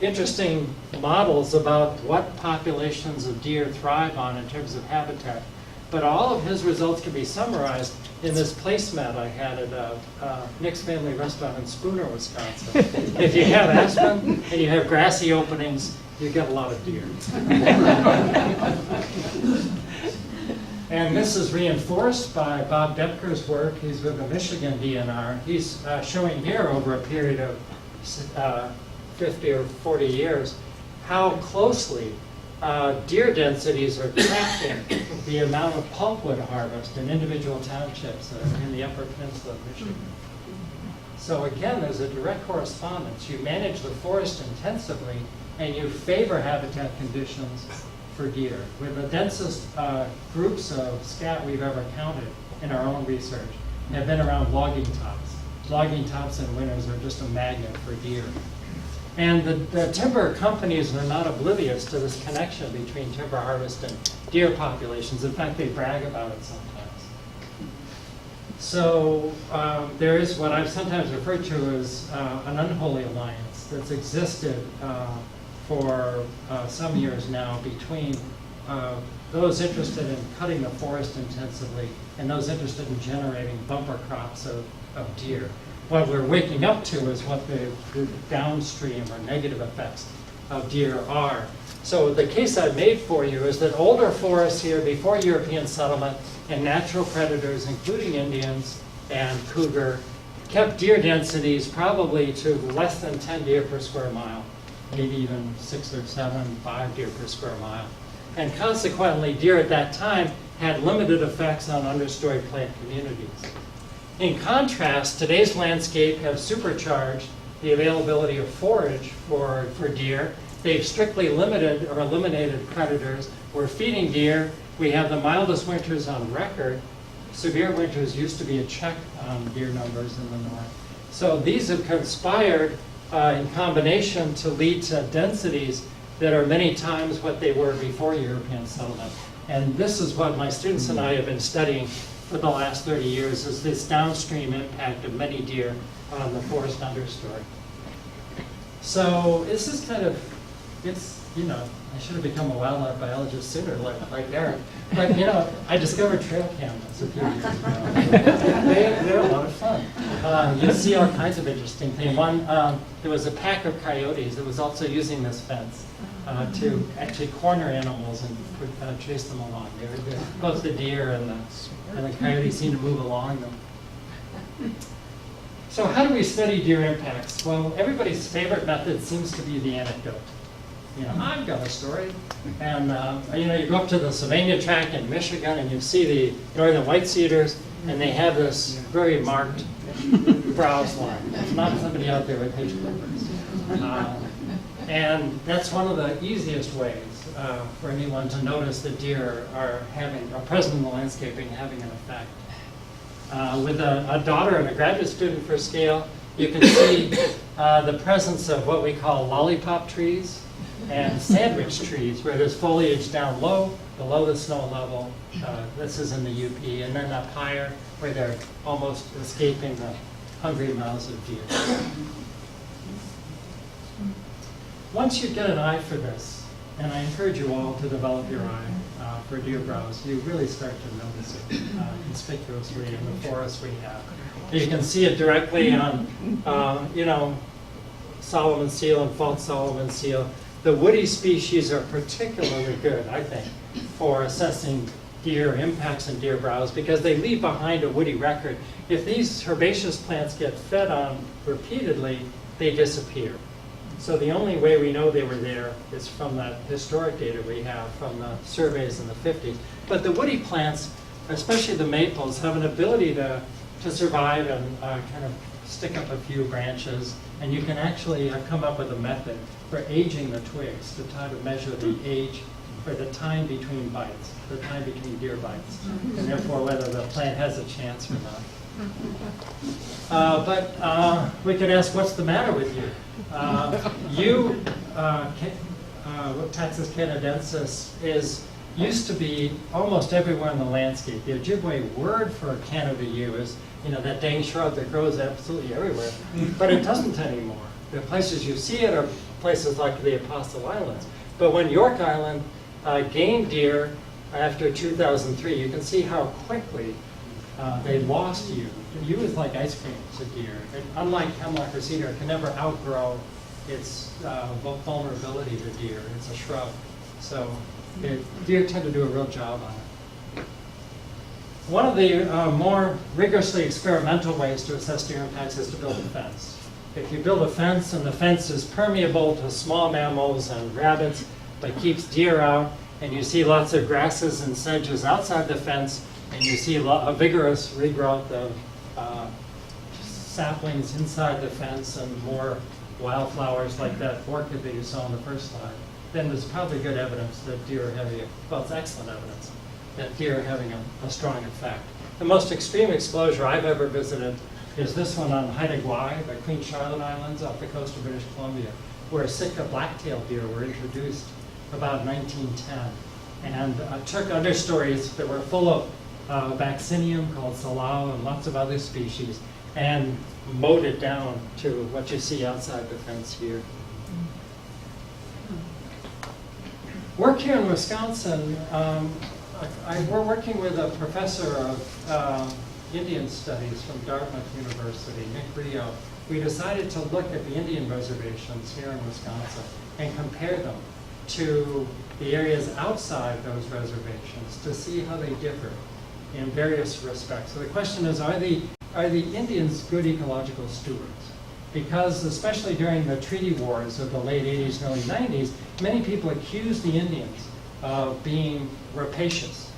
interesting models about what populations of deer thrive on in terms of habitat. But all of his results can be summarized in this placemat I had at Nick's Family Restaurant in Spooner, Wisconsin. If you have aspen and you have grassy openings, you get a lot of deer. And this is reinforced by Bob Depker's work. He's with the Michigan DNR. He's showing here over a period of 50 or 40 years how closely deer densities are tracking the amount of pulpwood harvest in individual townships in the Upper Peninsula of Michigan. So again, there's a direct correspondence. You manage the forest intensively, and you favor habitat conditions for deer. With the densest groups of scat we've ever counted in our own research have been around logging tops. Logging tops in winters are just a magnet for deer. And the timber companies are not oblivious to this connection between timber harvest and deer populations. In fact, they brag about it sometimes. So there is what I've sometimes referred to as an unholy alliance that's existed for some years now between those interested in cutting the forest intensively and those interested in generating bumper crops of deer. What we're waking up to is what the downstream or negative effects of deer are. So the case I've made for you is that older forests here before European settlement and natural predators, including Indians and cougar, kept deer densities probably to less than 10 deer per square mile, maybe even 6 or 7, 5 deer per square mile. And consequently, deer at that time had limited effects on understory plant communities. In contrast, today's landscape has supercharged the availability of forage for deer. They've strictly limited or eliminated predators. We're feeding deer. We have the mildest winters on record. Severe winters used to be a check on deer numbers in the north. So these have conspired in combination to lead to densities that are many times what they were before European settlement. And this is what my students and I have been studying for the last 30 years, is this downstream impact of many deer on the forest understory. So this is kind of, I should have become a wildlife biologist sooner, like Eric. But I discovered trail cameras a few years ago. They're a lot of fun. You see all kinds of interesting things. One, there was a pack of coyotes that was also using this fence to actually corner animals and chase them along. Both the deer and the coyotes seem to move along them. So how do we study deer impacts? Well, everybody's favorite method seems to be the anecdote. I've got a story. And, you go up to the Sylvania Tract in Michigan and you see the northern white cedars, and they have this very marked browse line. It's not somebody out there with hedge clippers. And that's one of the easiest ways for anyone to notice that deer are present in the landscaping, having an effect. With a daughter and a graduate student for scale, you can see the presence of what we call lollipop trees and sandwich trees, where there's foliage down low, below the snow level. This is in the UP, and then up higher, where they're almost escaping the hungry mouths of deer. Once you get an eye for this, and I encourage you all to develop your eye for deer browse, you really start to notice it conspicuously in the forests we have. You can see it directly on, Solomon seal and false Solomon seal. The woody species are particularly good, I think, for assessing deer impacts and deer browse because they leave behind a woody record. If these herbaceous plants get fed on repeatedly, they disappear. So the only way we know they were there is from that historic data we have from the surveys in the 50s. But the woody plants, especially the maples, have an ability to survive and kind of stick up a few branches. And you can actually come up with a method for aging the twigs to try to measure the age for the time between bites, the time between deer bites, and therefore whether the plant has a chance or not. But we could ask, what's the matter with you? Taxus canadensis used to be almost everywhere in the landscape. The Ojibwe word for Canada yew is, that dang shrub that grows absolutely everywhere, but it doesn't anymore. The places you see it are places like the Apostle Islands. But when York Island gained deer after 2003, you can see how quickly they lost yew. Yew is like ice cream to deer. Unlike hemlock or cedar, it can never outgrow its vulnerability to deer. It's a shrub. So deer tend to do a real job on it. One of the more rigorously experimental ways to assess deer impacts is to build a fence. If you build a fence and the fence is permeable to small mammals and rabbits, but keeps deer out, and you see lots of grasses and sedges outside the fence, and you see a vigorous regrowth of saplings inside the fence and more wildflowers like that orchid that you saw on the first slide, then there's probably good evidence that deer are having, it's excellent evidence that deer are having a strong effect. The most extreme exposure I've ever visited is this one on Haida Gwaii, the Queen Charlotte Islands off the coast of British Columbia, where Sitka black-tailed deer were introduced about 1910, and took understories that were full of vaccinium called salao and lots of other species, and mowed it down to what you see outside the fence here. Work here in Wisconsin, we're working with a professor of Indian Studies from Dartmouth University, Nick Rio. We decided to look at the Indian reservations here in Wisconsin and compare them to the areas outside those reservations to see how they differ in various respects. So the question is, are the Indians good ecological stewards? Because especially during the treaty wars of the late 80s and early 90s, many people accused the Indians of being rapacious,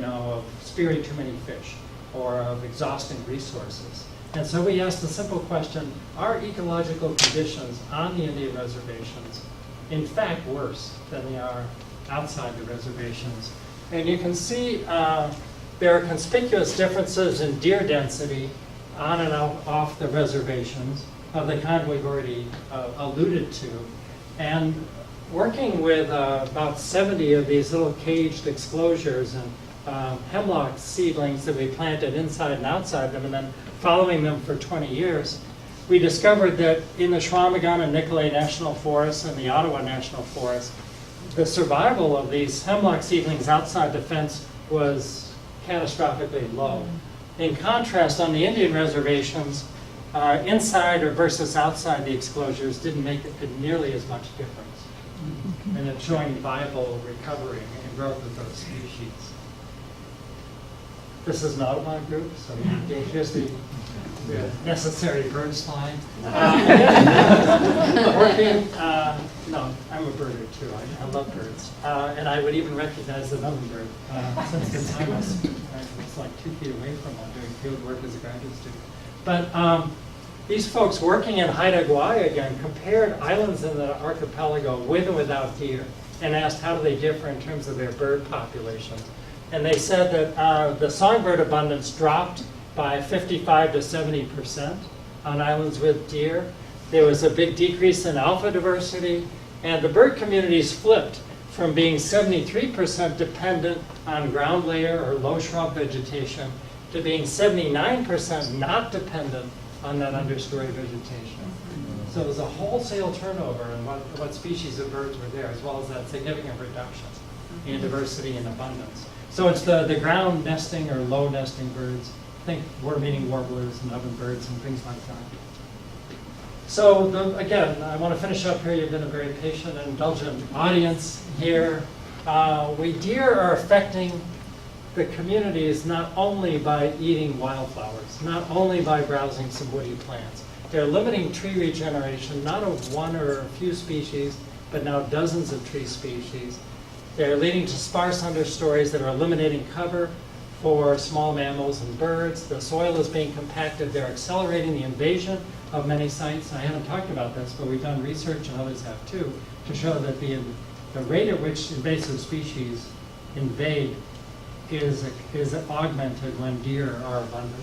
of spearing too many fish, or of exhausting resources. And so we asked the simple question, are ecological conditions on the Indian reservations in fact worse than they are outside the reservations? And you can see there are conspicuous differences in deer density on and off the reservations of the kind we've already alluded to. And working with about 70 of these little caged exclosures and hemlock seedlings that we planted inside and outside them, and then following them for 20 years, we discovered that in the Schwamigan and Nicolet National Forests and the Ottawa National Forest, the survival of these hemlock seedlings outside the fence was catastrophically low. In contrast, on the Indian reservations, inside or versus outside the exclosures didn't make nearly as much difference in ensuring viable recovery and growth of those species. This is an Audubon group, so here's the necessary bird slide. Working No, I'm a birder too. I love birds. And I would even recognize the ovenbird since the time I was like 2 feet away from one doing field work as a graduate student. But these folks working in Haida Gwaii again compared islands in the archipelago with and without deer and asked how do they differ in terms of their bird populations. And they said that the songbird abundance dropped by 55 to 70% on islands with deer. There was a big decrease in alpha diversity, and the bird communities flipped from being 73% dependent on ground layer or low shrub vegetation to being 79% not dependent on that understory vegetation. So there was a wholesale turnover in what species of birds were there, as well as that significant reduction in diversity and abundance. So it's the ground nesting or low nesting birds. Think worm-eating warblers and ovenbirds and things like that. So again, I want to finish up here. You've been a very patient and indulgent audience here. Deer are affecting the communities not only by eating wildflowers, not only by browsing some woody plants. They're limiting tree regeneration, not of one or a few species, but now dozens of tree species. They're leading to sparse understories that are eliminating cover for small mammals and birds. The soil is being compacted. They're accelerating the invasion of many sites. I haven't talked about this, but we've done research, and others have too, to show that the rate at which invasive species invade is augmented when deer are abundant.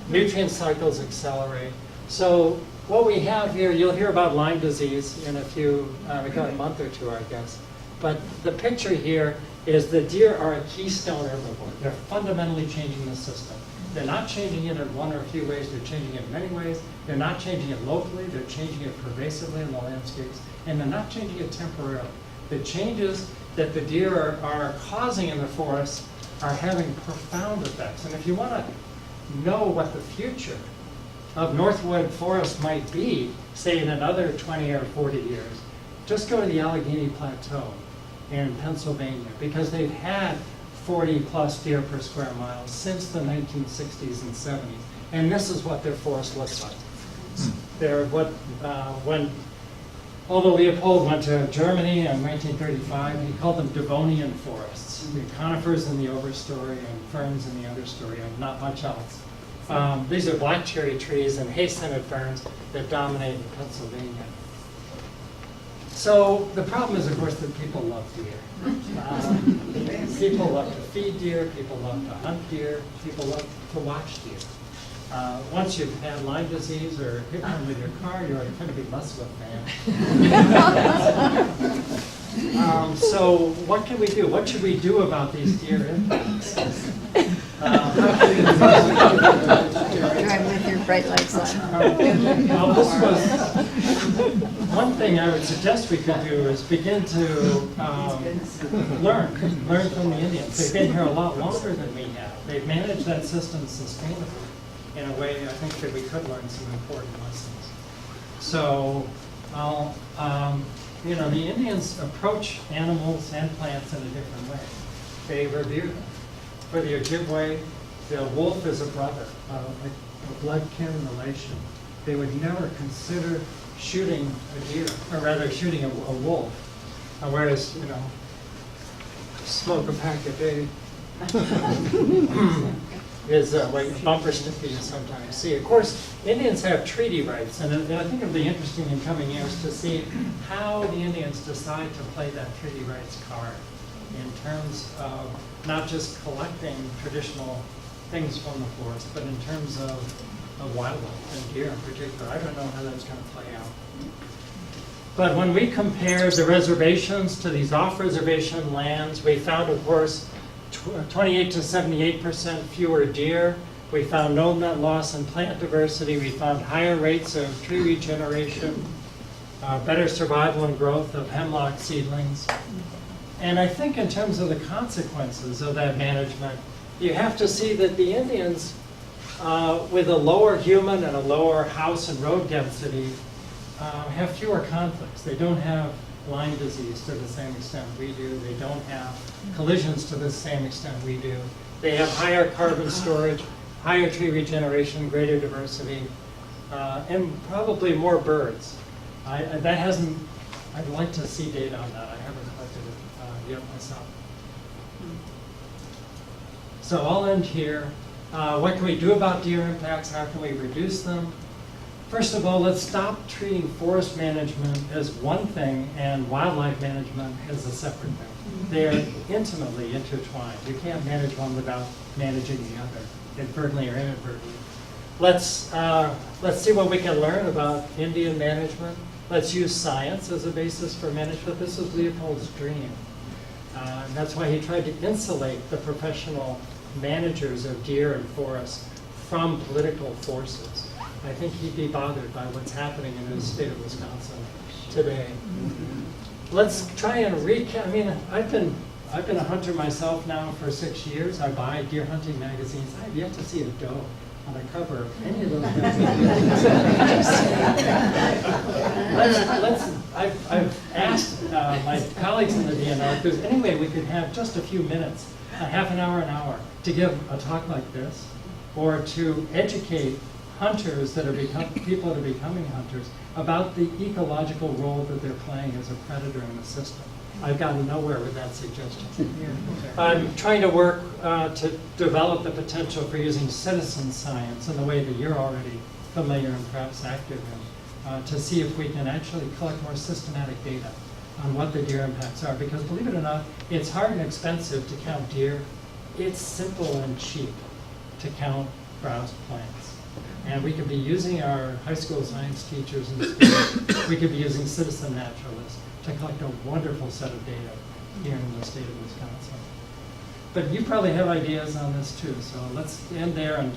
Nutrient cycles accelerate. So what we have here, you'll hear about Lyme disease in a month or two, I guess. But the picture here is the deer are a keystone herbivore. They're fundamentally changing the system. They're not changing it in one or a few ways. They're changing it in many ways. They're not changing it locally. They're changing it pervasively in the landscapes. And they're not changing it temporarily. The changes that the deer are causing in the forest are having profound effects. And if you want to know what the future of Northwood forest might be, say in another 20 or 40 years, just go to the Allegheny Plateau in Pennsylvania, because they've had 40 plus deer per square mile since the 1960s and 70s. And this is what their forest looks like. They're when Aldo Leopold went to Germany in 1935, he called them Devonian forests. The conifers in the overstory and ferns in the understory and not much else. These are black cherry trees and hay-scented ferns that dominate in Pennsylvania. So the problem is, of course, that people love deer. People love to feed deer, people love to hunt deer, people love to watch deer. Once you've had Lyme disease or hit one with your car, you're going to be less of a fan. So what can we do? What should we do about these deer impacts? Drive with your bright lights on. Well, this was one thing I would suggest we could do is begin to learn from the Indians. They've been here a lot longer than we have. They've managed that system sustainably in a way I think that we could learn some important lessons. So, the Indians approach animals and plants in a different way. They revere them. For the Ojibwe, the wolf is a brother, a blood-kin relation. They would never consider shooting a deer, or rather shooting a wolf. Whereas, smoke a pack a day is like bumper sticky you sometimes see. Of course, Indians have treaty rights, and I think it'll be interesting in coming years to see how the Indians decide to play that treaty rights card in terms of not just collecting traditional things from the forest, but in terms of wildlife and deer in particular. I don't know how that's going to play out. But when we compared the reservations to these off-reservation lands, we found, of course, 28 to 78% fewer deer. We found no net loss in plant diversity. We found higher rates of tree regeneration, better survival and growth of hemlock seedlings. And I think in terms of the consequences of that management, you have to see that the Indians, with a lower human and a lower house and road density, have fewer conflicts. They don't have Lyme disease to the same extent we do. They don't have collisions to the same extent we do. They have higher carbon storage, higher tree regeneration, greater diversity, and probably more birds. I I'd like to see data on that. I haven't collected it yet myself. So I'll end here. What can we do about deer impacts? How can we reduce them? First of all, let's stop treating forest management as one thing and wildlife management as a separate thing. They're intimately intertwined. You can't manage one without managing the other, inadvertently or inadvertently. Let's see what we can learn about Indian management. Let's use science as a basis for management. This was Leopold's dream. And that's why he tried to insulate the professional managers of deer and forests from political forces. I think he'd be bothered by what's happening in the state of Wisconsin today. Let's try and recap. I mean, I've been a hunter myself now for 6 years. I buy deer hunting magazines. I have yet to see a doe on the cover of any of those magazines. I've asked my colleagues in the DNR if there's any way we could have just a few minutes, a half an hour, to give a talk like this, or to educate hunters that are people that are becoming hunters about the ecological role that they're playing as a predator in the system. I've gotten nowhere with that suggestion. I'm trying to work to develop the potential for using citizen science in the way that you're already familiar and perhaps active in, to see if we can actually collect more systematic data on what the deer impacts are. Because believe it or not, it's hard and expensive to count deer. It's simple and cheap to count browsed plants. And we could be using our high school science teachers and students. We could be using citizen naturalists to collect a wonderful set of data here in the state of Wisconsin. But you probably have ideas on this too, so let's end there and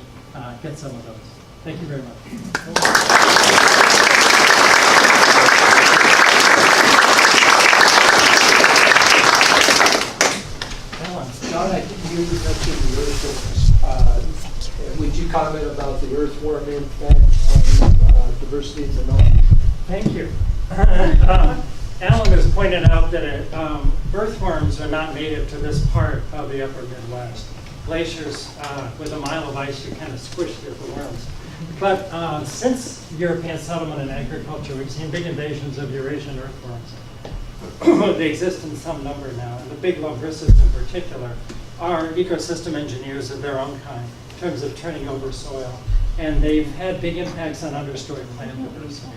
get some of those. Thank you very much. John, I think you mentioned the earthworms. Would you comment about the earthworm impact on diversity of the known? Thank you. Alan has pointed out that earthworms are not native to this part of the upper Midwest. Glaciers, with a mile of ice, you kind of squish the worms. But since European settlement and agriculture, we've seen big invasions of Eurasian earthworms. They exist in some number now, and the big lobrissus in particular are ecosystem engineers of their own kind in terms of turning over soil. And they've had big impacts on understory plant diversity.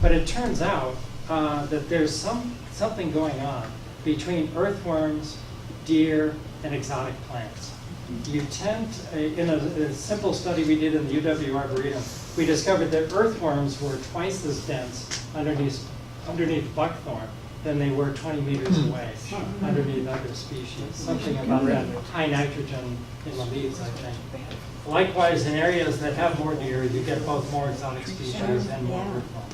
But it turns out that there's something going on between earthworms, deer, and exotic plants. You tend, in a simple study we did in the UW Arboretum, we discovered that earthworms were twice as dense underneath buckthorn than they were 20 meters away underneath other species. Something about that high nitrogen in the leaves, I think. Likewise, in areas that have more deer, you get both more exotic species and more earthworms.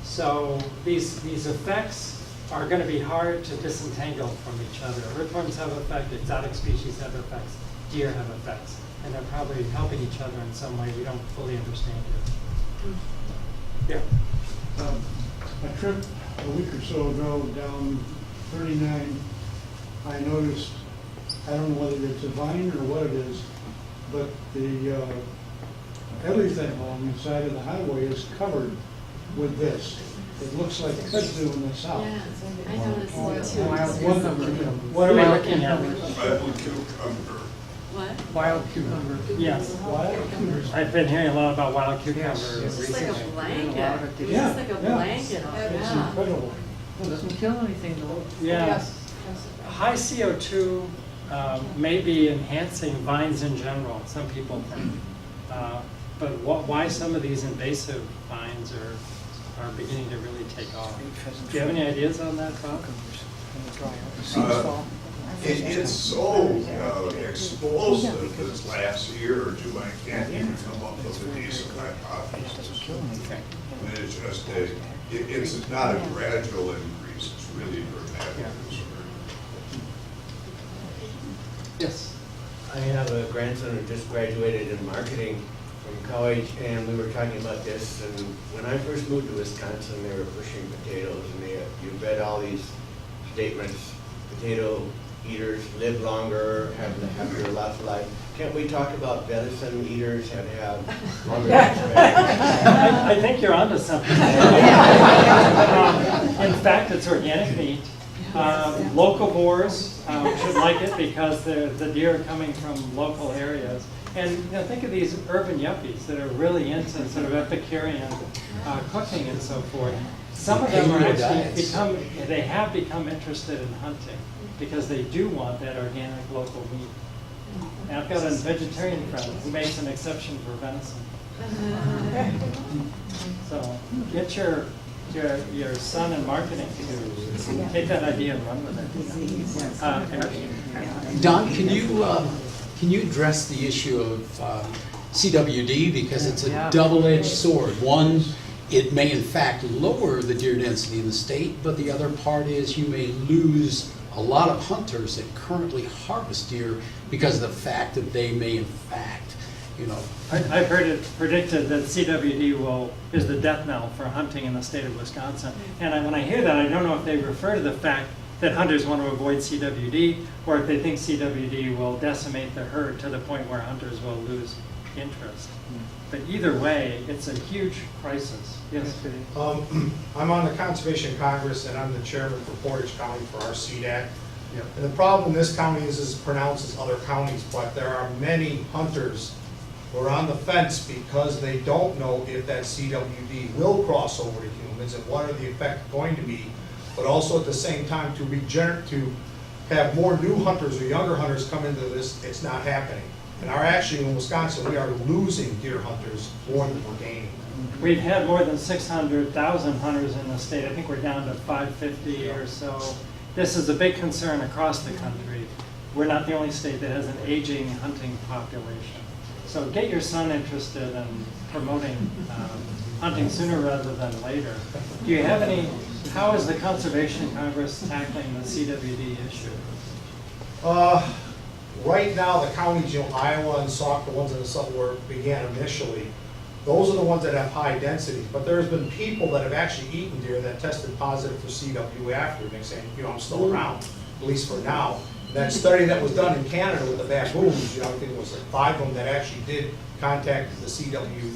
So these effects are going to be hard to disentangle from each other. Earthworms have effects, exotic species have effects, deer have effects, and they're probably helping each other in some way we don't fully understand yet. Yeah. A trip a week or so ago down 39, I noticed, I don't know whether it's a vine or what it is, but the everything along the side of the highway is covered with this. It looks like kudzu in the south. Yeah, I noticed that too. What are we looking at? Wild cucumber. What? Wild cucumber. Yes. Wild cucumbers. I've been hearing a lot about wild cucumber It's just like recently. a blanket. It's Yeah, just like a yeah. blanket. It's Yeah. incredible. It doesn't kill anything though. Yeah. High CO2 may be enhancing vines in general, some people think. But why some of these invasive vines are beginning to really take off? Do you have any ideas on that, Bob? It's so explosive this last year or two, I can't even come up with a decent hypothesis. And it's just it's not a gradual increase, it's really dramatic. Yes. I have a grandson who just graduated in marketing from college, and we were talking about this. And when I first moved to Wisconsin, they were pushing potatoes, and you read all these statements: potato eaters live longer, have happier lots of life. Can't we talk about venison eaters and have longer lifespan? I think you're onto something. In it's organic meat. Local boars should like it because the deer are coming from local areas. And think of these urban yuppies that are really into sort of Epicurean cooking and so forth. Some of them are actually they have become interested in hunting because they do want that organic local meat. And I've got a vegetarian friend who makes an exception for venison. So get your son in marketing to take that idea and run with it. Don, can you address the issue of CWD, because it's a double-edged sword. One, it may in fact lower the deer density in the state, but the other part is you may lose a lot of hunters that currently harvest deer because of the fact that they may in fact, I've heard it predicted that CWD is the death knell for hunting in the state of Wisconsin. And when I hear that, I don't know if they refer to the fact that hunters want to avoid CWD, or if they think CWD will decimate the herd to the point where hunters will lose interest. But either way, it's a huge crisis. Yes, I'm on the Conservation Congress, and I'm the chairman for Portage County for our CDAC. And the problem in this county is as pronounced as other counties, but there are many hunters who are on the fence because they don't know if that CWD will cross over to humans and what are the effects going to be, but also at the same time to have more new hunters or younger hunters come into this. It's not happening. And actually in Wisconsin, we are losing deer hunters more than we're gaining. We've had more than 600,000 hunters in the state. I think we're down to 550 or so. This is a big concern across the country. We're not the only state that has an aging hunting population. So get your son interested in promoting hunting sooner rather than later. Do you have any, how is the Conservation Congress tackling the CWD issue? Right now, the counties, Iowa and Sauk, the ones in the suburb began initially, those are the ones that have high densities. But there's been people that have actually eaten deer that tested positive for CW after, and they're saying, I'm still around, at least for now. That study that was done in Canada with the baboons, I think it was like 5 of them that actually did contact the CW,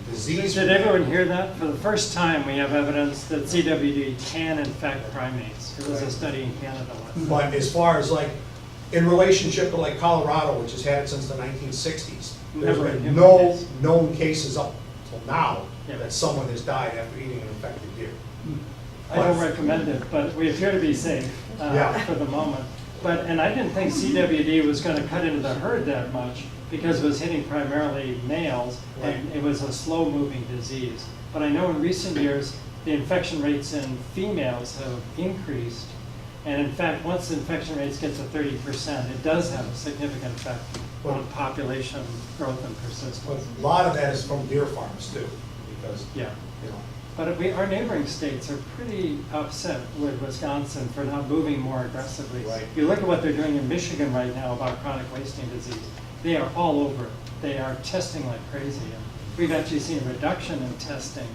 disease. Did everyone hear that? For the first time, we have evidence that CWD can infect primates. There was a study in Canada. But as far as in relationship to Colorado, which has had it since the 1960s, there's been no known cases up till now that someone has died after eating an infected deer. I don't recommend it, but we appear to be safe for the moment. And I didn't think CWD was going to cut into the herd that much because it was hitting primarily males, and it was a slow-moving disease. But I know in recent years, the infection rates in females have increased. And in fact, once the infection rates get to 30%, it does have a significant effect on population growth and persistence. But a lot of that is from deer farms too, because But our neighboring states are pretty upset with Wisconsin for not moving more aggressively. Right. You look at what they're doing in Michigan right now about chronic wasting disease. They are all over it. They are testing like crazy. And we've actually seen a reduction in testing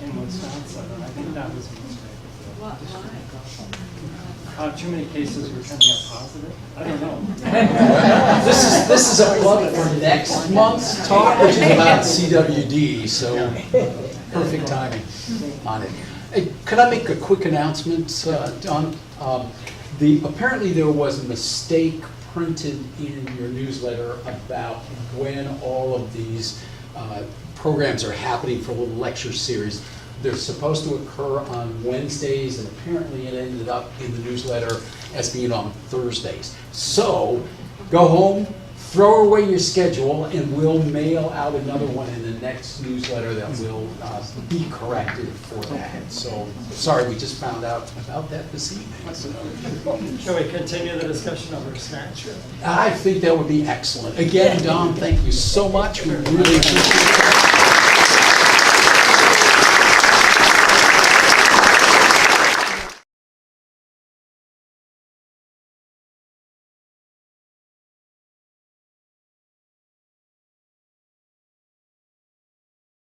in Wisconsin, and I think that was a mistake. Too many cases were turning up positive? I don't know. This is a plug for next month's talk, which is about CWD, so perfect timing on it. Hey, could I make a quick announcement, Don? Apparently there was a mistake printed in your newsletter about when all of these programs are happening for a little lecture series. They're supposed to occur on Wednesdays, and apparently it ended up in the newsletter as being on Thursdays. So go home, throw away your schedule, and we'll mail out another one in the next newsletter that will be corrected for that. So sorry, we just found out about that this evening. So. Shall we continue the discussion over snacks? I think that would be excellent. Again, Don, thank you so much. We really appreciate it.